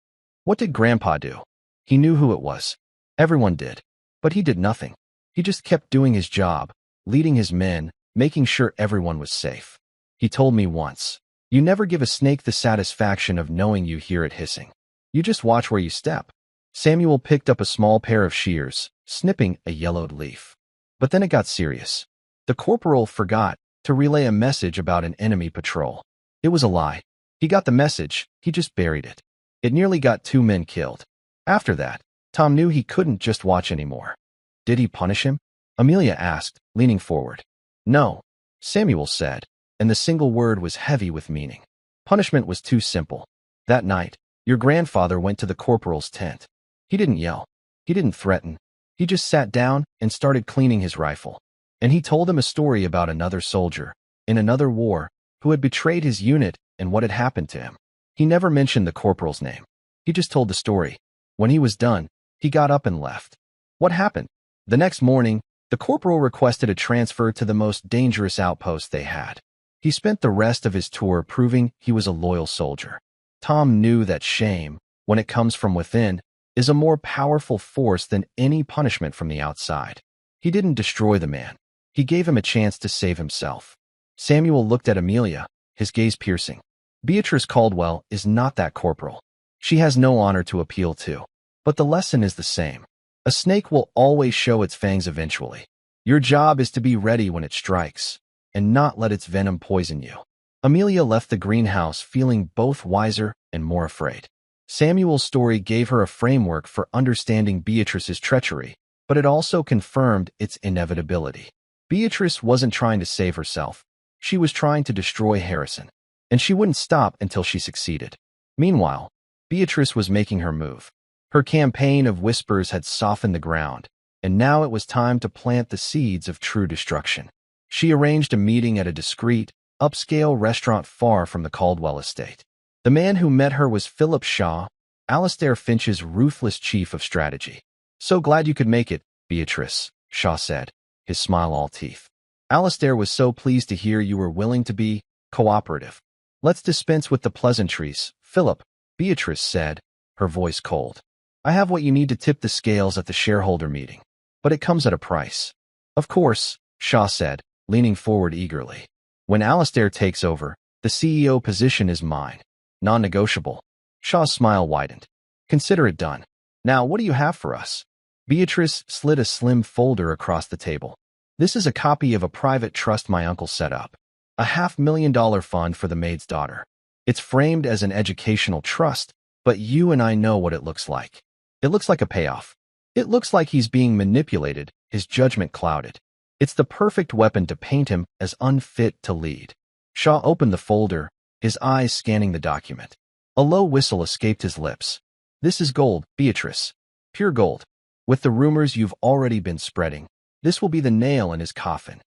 What did Grandpa do? He knew who it was. Everyone did. But he did nothing. He just kept doing his job, leading his men, making sure everyone was safe. He told me once, you never give a snake the satisfaction of knowing you hear it hissing. You just watch where you step. Samuel picked up a small pair of shears, snipping a yellowed leaf. But then it got serious. The corporal forgot to relay a message about an enemy patrol. It was a lie. He got the message, he just buried it. It nearly got 2 men killed. After that, Tom knew he couldn't just watch anymore. Did he punish him? Amelia asked, leaning forward. No, Samuel said, and the single word was heavy with meaning. Punishment was too simple. That night, your grandfather went to the corporal's tent. He didn't yell. He didn't threaten. He just sat down and started cleaning his rifle. And he told him a story about another soldier, in another war, who had betrayed his unit and what had happened to him. He never mentioned the corporal's name. He just told the story. When he was done, he got up and left. What happened? The next morning, the corporal requested a transfer to the most dangerous outpost they had. He spent the rest of his tour proving he was a loyal soldier. Tom knew that shame, when it comes from within, is a more powerful force than any punishment from the outside. He didn't destroy the man. He gave him a chance to save himself. Samuel looked at Amelia, his gaze piercing. Beatrice Caldwell is not that corporal. She has no honor to appeal to. But the lesson is the same. A snake will always show its fangs eventually. Your job is to be ready when it strikes, and not let its venom poison you. Amelia left the greenhouse feeling both wiser and more afraid. Samuel's story gave her a framework for understanding Beatrice's treachery, but it also confirmed its inevitability. Beatrice wasn't trying to save herself. She was trying to destroy Harrison, and she wouldn't stop until she succeeded. Meanwhile, Beatrice was making her move. Her campaign of whispers had softened the ground, and now it was time to plant the seeds of true destruction. She arranged a meeting at a discreet, upscale restaurant far from the Caldwell estate. The man who met her was Philip Shaw, Alastair Finch's ruthless chief of strategy. So glad you could make it, Beatrice, Shaw said, his smile all teeth. Alastair was so pleased to hear you were willing to be cooperative. Let's dispense with the pleasantries, Philip, Beatrice said, her voice cold. I have what you need to tip the scales at the shareholder meeting, but it comes at a price. Of course, Shaw said, leaning forward eagerly. When Alistair takes over, the CEO position is mine. Non-negotiable. Shaw's smile widened. Consider it done. Now, what do you have for us? Beatrice slid a slim folder across the table. This is a copy of a private trust my uncle set up. A $500,000 fund for the Maid's daughter. It's framed as an educational trust, but you and I know what it looks like. It looks like a payoff. It looks like he's being manipulated, his judgment clouded. It's the perfect weapon to paint him as unfit to lead. Shaw opened the folder, his eyes scanning the document. A low whistle escaped his lips. This is gold, Beatrice. Pure gold. With the rumors you've already been spreading, this will be the nail in his coffin.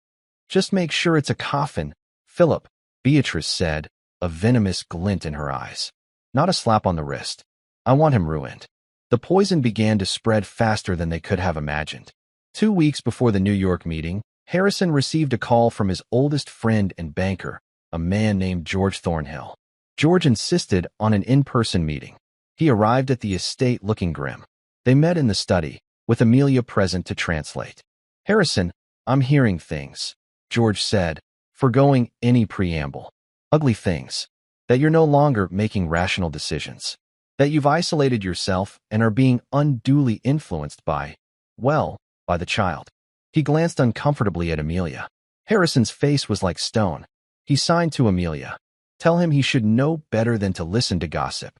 Just make sure it's a coffin, Philip, Beatrice said, a venomous glint in her eyes. Not a slap on the wrist. I want him ruined. The poison began to spread faster than they could have imagined. 2 weeks before the New York meeting, Harrison received a call from his oldest friend and banker, a man named George Thornhill. George insisted on an in-person meeting. He arrived at the estate looking grim. They met in the study, with Amelia present to translate. Harrison, I'm hearing things, George said, foregoing any preamble. Ugly things. That you're no longer making rational decisions. That you've isolated yourself and are being unduly influenced by the child. He glanced uncomfortably at Amelia. Harrison's face was like stone. He signed to Amelia. Tell him he should know better than to listen to gossip.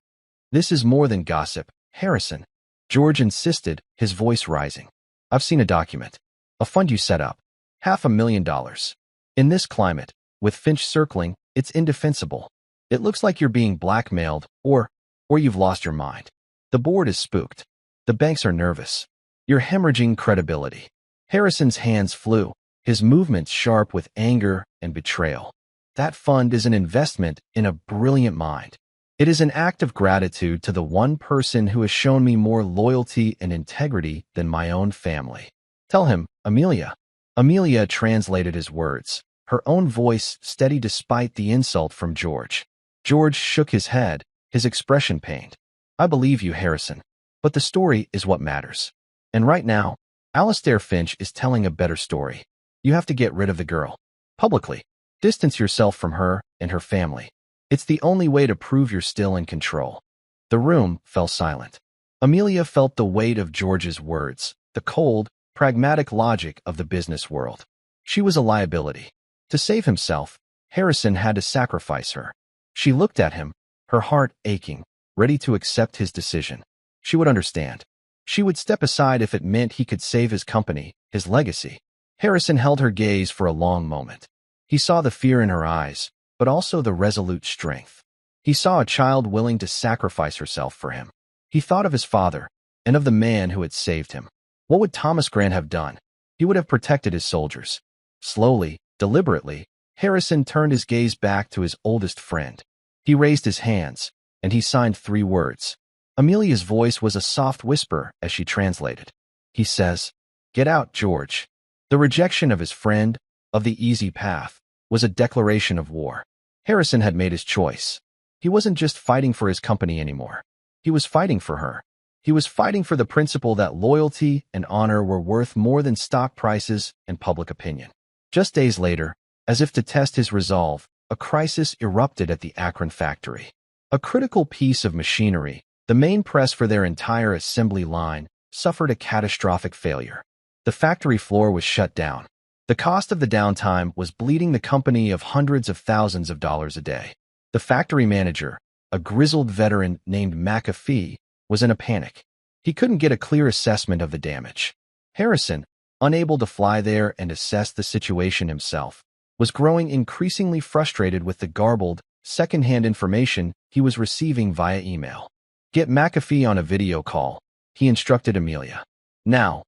This is more than gossip, Harrison. George insisted, his voice rising. I've seen a document. A fund you set up. $500,000. In this climate, with Finch circling, it's indefensible. It looks like you're being blackmailed, or you've lost your mind. The board is spooked. The banks are nervous. You're hemorrhaging credibility. Harrison's hands flew, his movements sharp with anger and betrayal. That fund is an investment in a brilliant mind. It is an act of gratitude to the one person who has shown me more loyalty and integrity than my own family. Tell him, Amelia. Amelia translated his words, her own voice steady despite the insult from George. George shook his head, his expression pained. I believe you, Harrison, but the story is what matters. And right now, Alistair Finch is telling a better story. You have to get rid of the girl. Publicly. Distance yourself from her and her family. It's the only way to prove you're still in control. The room fell silent. Amelia felt the weight of George's words, the cold, pragmatic logic of the business world. She was a liability. To save himself, Harrison had to sacrifice her. She looked at him, her heart aching, ready to accept his decision. She would understand. She would step aside if it meant he could save his company, his legacy. Harrison held her gaze for a long moment. He saw the fear in her eyes, but also the resolute strength. He saw a child willing to sacrifice herself for him. He thought of his father, and of the man who had saved him. What would Thomas Grant have done? He would have protected his soldiers. Slowly, deliberately, Harrison turned his gaze back to his oldest friend. He raised his hands, and he signed 3 words. Amelia's voice was a soft whisper as she translated. He says, "Get out, George." The rejection of his friend, of the easy path, was a declaration of war. Harrison had made his choice. He wasn't just fighting for his company anymore. He was fighting for her. He was fighting for the principle that loyalty and honor were worth more than stock prices and public opinion. Just days later, as if to test his resolve, a crisis erupted at the Akron factory. A critical piece of machinery, the main press for their entire assembly line, suffered a catastrophic failure. The factory floor was shut down. The cost of the downtime was bleeding the company of hundreds of thousands of dollars a day. The factory manager, a grizzled veteran named McAfee, was in a panic. He couldn't get a clear assessment of the damage. Harrison, unable to fly there and assess the situation himself, was growing increasingly frustrated with the garbled, second-hand information he was receiving via email. Get McAfee on a video call, he instructed Amelia. Now.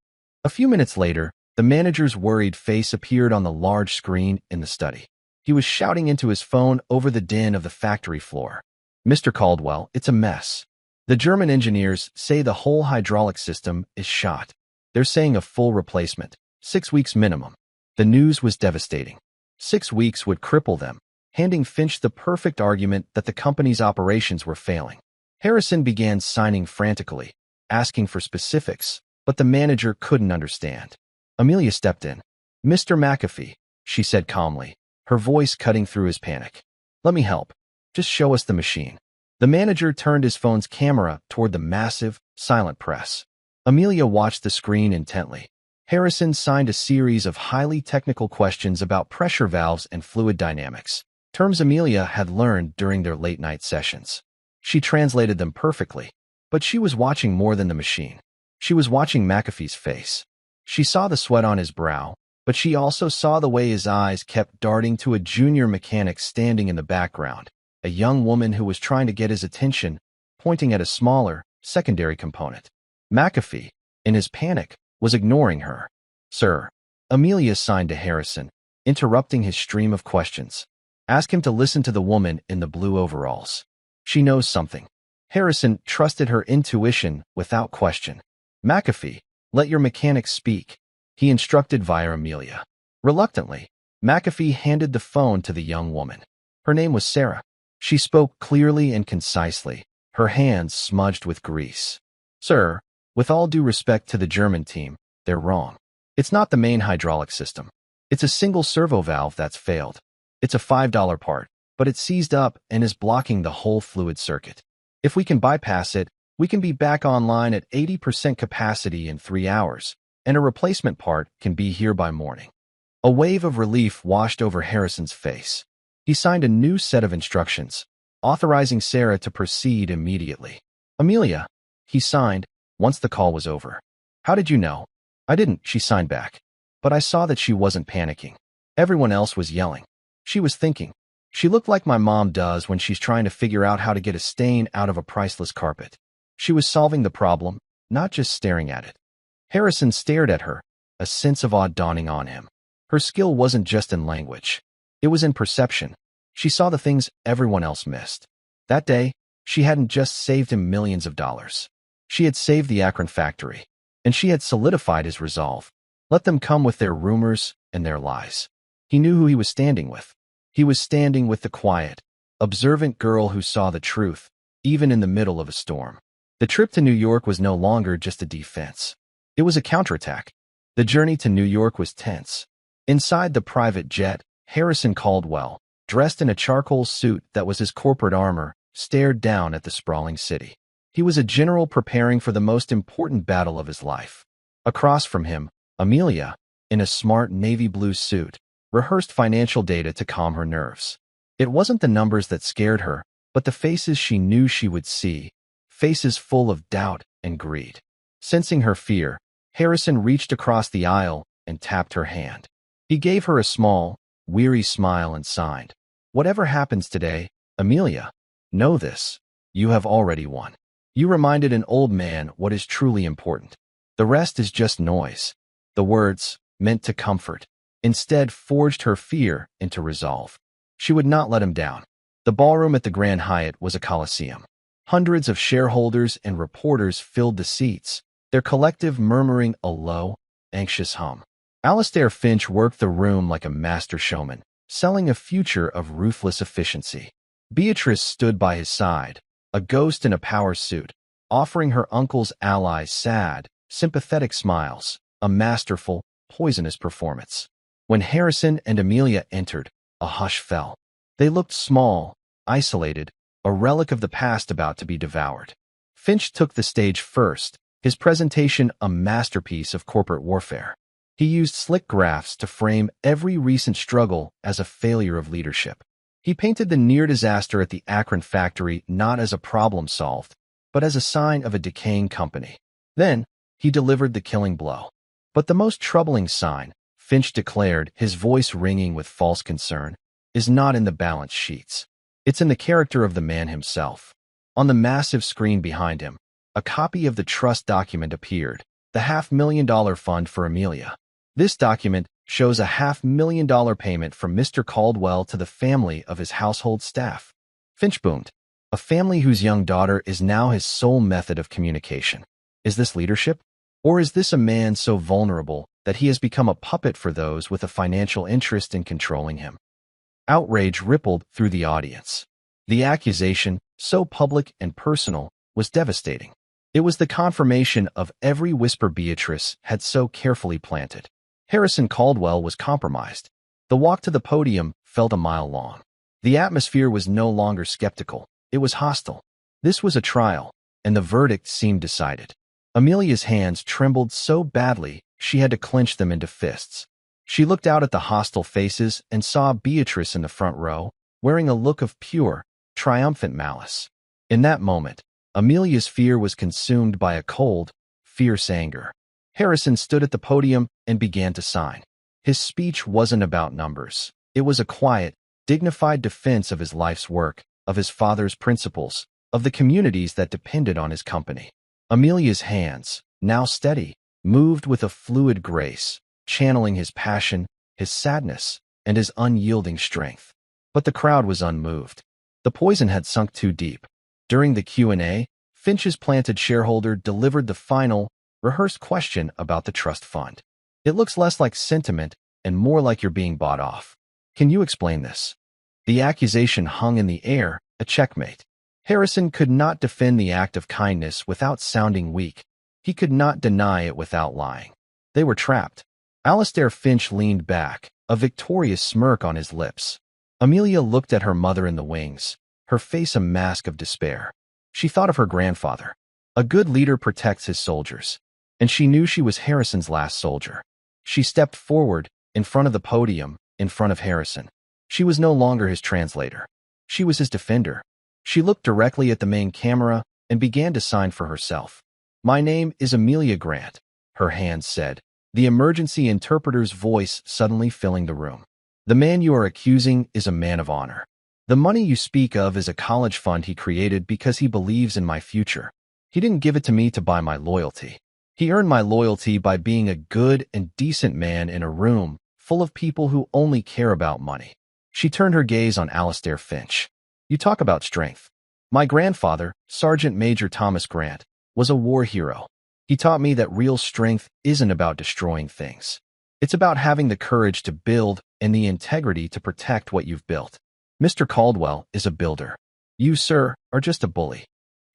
A few minutes later, the manager's worried face appeared on the large screen in the study. He was shouting into his phone over the din of the factory floor. Mr. Caldwell, it's a mess. The German engineers say the whole hydraulic system is shot. They're saying a full replacement, 6 weeks minimum. The news was devastating. 6 weeks would cripple them, handing Finch the perfect argument that the company's operations were failing. Harrison began signing frantically, asking for specifics, but the manager couldn't understand. Amelia stepped in. Mr. McAfee, she said calmly, her voice cutting through his panic. Let me help. Just show us the machine. The manager turned his phone's camera toward the massive, silent press. Amelia watched the screen intently. Harrison signed a series of highly technical questions about pressure valves and fluid dynamics, terms Amelia had learned during their late-night sessions. She translated them perfectly, but she was watching more than the machine. She was watching McAfee's face. She saw the sweat on his brow, but she also saw the way his eyes kept darting to a junior mechanic standing in the background, a young woman who was trying to get his attention, pointing at a smaller, secondary component. McAfee, in his panic, was ignoring her. Sir, Amelia signed to Harrison, interrupting his stream of questions. Ask him to listen to the woman in the blue overalls. She knows something. Harrison trusted her intuition without question. McAfee, let your mechanic speak, he instructed via Amelia. Reluctantly, McAfee handed the phone to the young woman. Her name was Sarah. She spoke clearly and concisely, her hands smudged with grease. Sir, with all due respect to the German team, they're wrong. It's not the main hydraulic system. It's a single servo valve that's failed. It's a $5 part, but it's seized up and is blocking the whole fluid circuit. If we can bypass it, we can be back online at 80% capacity in 3 hours, and a replacement part can be here by morning. A wave of relief washed over Harrison's face. He signed a new set of instructions, authorizing Sarah to proceed immediately. Amelia, he signed, once the call was over. How did you know? I didn't, she signed back. But I saw that she wasn't panicking. Everyone else was yelling. She was thinking. She looked like my mom does when she's trying to figure out how to get a stain out of a priceless carpet. She was solving the problem, not just staring at it. Harrison stared at her, a sense of awe dawning on him. Her skill wasn't just in language. It was in perception. She saw the things everyone else missed. That day, she hadn't just saved him millions of dollars. She had saved the Akron factory, and she had solidified his resolve. Let them come with their rumors and their lies. He knew who he was standing with. He was standing with the quiet, observant girl who saw the truth, even in the middle of a storm. The trip to New York was no longer just a defense. It was a counterattack. The journey to New York was tense. Inside the private jet, Harrison Caldwell, dressed in a charcoal suit that was his corporate armor, stared down at the sprawling city. He was a general preparing for the most important battle of his life. Across from him, Amelia, in a smart navy blue suit, rehearsed financial data to calm her nerves. It wasn't the numbers that scared her, but the faces she knew she would see, faces full of doubt and greed. Sensing her fear, Harrison reached across the aisle and tapped her hand. He gave her a small, weary smile and signed, "Whatever happens today, Amelia, know this. You have already won. You reminded an old man what is truly important. The rest is just noise." The words, meant to comfort, instead forged her fear into resolve. She would not let him down. The ballroom at the Grand Hyatt was a coliseum. Hundreds of shareholders and reporters filled the seats, their collective murmuring a low, anxious hum. Alastair Finch worked the room like a master showman, selling a future of ruthless efficiency. Beatrice stood by his side, a ghost in a power suit, offering her uncle's allies sad, sympathetic smiles, a masterful, poisonous performance. When Harrison and Amelia entered, a hush fell. They looked small, isolated, a relic of the past about to be devoured. Finch took the stage first, his presentation a masterpiece of corporate warfare. He used slick graphs to frame every recent struggle as a failure of leadership. He painted the near disaster at the Akron factory not as a problem solved, but as a sign of a decaying company. Then, he delivered the killing blow. But the most troubling sign, Finch declared, his voice ringing with false concern, is not in the balance sheets. It's in the character of the man himself. On the massive screen behind him, a copy of the trust document appeared, the $500,000 fund for Amelia. This document shows a $500,000 payment from Mr. Caldwell to the family of his household staff. Finch boomed. A family whose young daughter is now his sole method of communication. Is this leadership? Or is this a man so vulnerable that he has become a puppet for those with a financial interest in controlling him? Outrage rippled through the audience. The accusation, so public and personal, was devastating. It was the confirmation of every whisper Beatrice had so carefully planted. Harrison Caldwell was compromised. The walk to the podium felt a mile long. The atmosphere was no longer skeptical. It was hostile. This was a trial, and the verdict seemed decided. Amelia's hands trembled so badly she had to clench them into fists. She looked out at the hostile faces and saw Beatrice in the front row, wearing a look of pure, triumphant malice. In that moment, Amelia's fear was consumed by a cold, fierce anger. Harrison stood at the podium and began to sign. His speech wasn't about numbers. It was a quiet, dignified defense of his life's work, of his father's principles, of the communities that depended on his company. Amelia's hands, now steady, moved with a fluid grace, channeling his passion, his sadness, and his unyielding strength. But the crowd was unmoved. The poison had sunk too deep. During the Q&A, Finch's planted shareholder delivered the final, rehearsed question about the trust fund. It looks less like sentiment and more like you're being bought off. Can you explain this? The accusation hung in the air, a checkmate. Harrison could not defend the act of kindness without sounding weak. He could not deny it without lying. They were trapped. Alistair Finch leaned back, a victorious smirk on his lips. Amelia looked at her mother in the wings, her face a mask of despair. She thought of her grandfather. A good leader protects his soldiers. And she knew she was Harrison's last soldier. She stepped forward, in front of the podium, in front of Harrison. She was no longer his translator. She was his defender. She looked directly at the main camera and began to sign for herself. "My name is Amelia Grant," her hands said, the emergency interpreter's voice suddenly filling the room. "The man you are accusing is a man of honor. The money you speak of is a college fund he created because he believes in my future. He didn't give it to me to buy my loyalty. He earned my loyalty by being a good and decent man in a room full of people who only care about money." She turned her gaze on Alistair Finch. "You talk about strength. My grandfather, Sergeant Major Thomas Grant, was a war hero. He taught me that real strength isn't about destroying things. It's about having the courage to build and the integrity to protect what you've built. Mr. Caldwell is a builder. You, sir, are just a bully."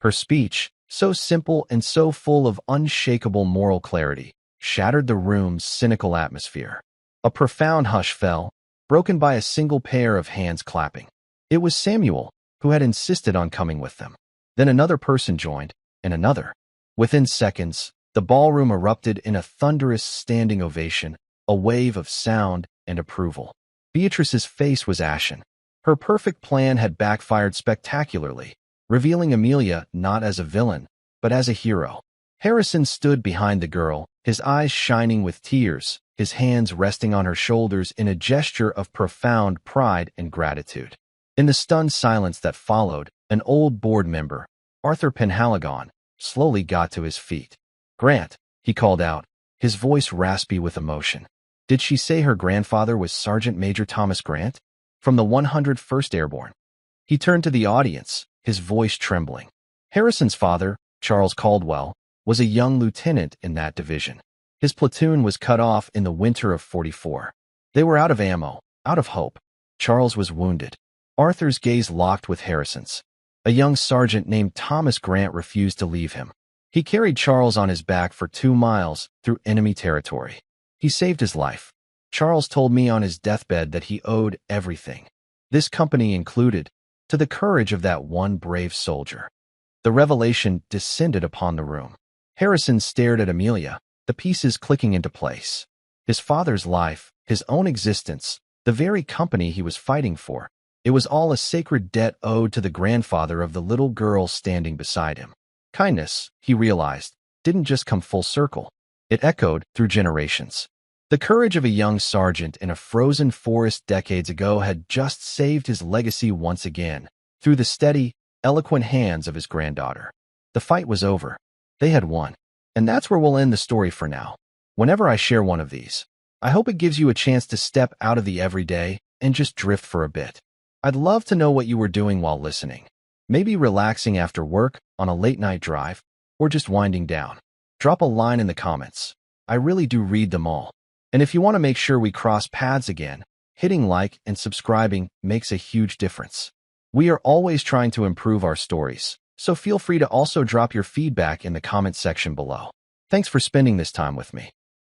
Her speech, so simple and so full of unshakable moral clarity, shattered the room's cynical atmosphere. A profound hush fell, broken by a single pair of hands clapping. It was Samuel, who had insisted on coming with them. Then another person joined, and another. Within seconds, the ballroom erupted in a thunderous standing ovation, a wave of sound and approval. Beatrice's face was ashen. Her perfect plan had backfired spectacularly, revealing Amelia not as a villain, but as a hero. Harrison stood behind the girl, his eyes shining with tears, his hands resting on her shoulders in a gesture of profound pride and gratitude. In the stunned silence that followed, an old board member, Arthur Penhaligon, slowly got to his feet. "Grant," he called out, his voice raspy with emotion. "Did she say her grandfather was Sergeant Major Thomas Grant? From the 101st Airborne?" He turned to the audience, his voice trembling. Harrison's father, Charles Caldwell, was a young lieutenant in that division. His platoon was cut off in the winter of '44. They were out of ammo, out of hope. Charles was wounded. Arthur's gaze locked with Harrison's. A young sergeant named Thomas Grant refused to leave him. He carried Charles on his back for 2 miles through enemy territory. He saved his life. Charles told me on his deathbed that he owed everything, this company included, to the courage of that one brave soldier. The revelation descended upon the room. Harrison stared at Amelia, the pieces clicking into place. His father's life, his own existence, the very company he was fighting for. It was all a sacred debt owed to the grandfather of the little girl standing beside him. Kindness, he realized, didn't just come full circle. It echoed through generations. The courage of a young sergeant in a frozen forest decades ago had just saved his legacy once again, through the steady, eloquent hands of his granddaughter. The fight was over. They had won. And that's where we'll end the story for now. Whenever I share one of these, I hope it gives you a chance to step out of the everyday and just drift for a bit. I'd love to know what you were doing while listening. Maybe relaxing after work, on a late-night drive, or just winding down. Drop a line in the comments. I really do read them all. And if you want to make sure we cross paths again, hitting like and subscribing makes a huge difference. We are always trying to improve our stories, so feel free to also drop your feedback in the comment section below. Thanks for spending this time with me.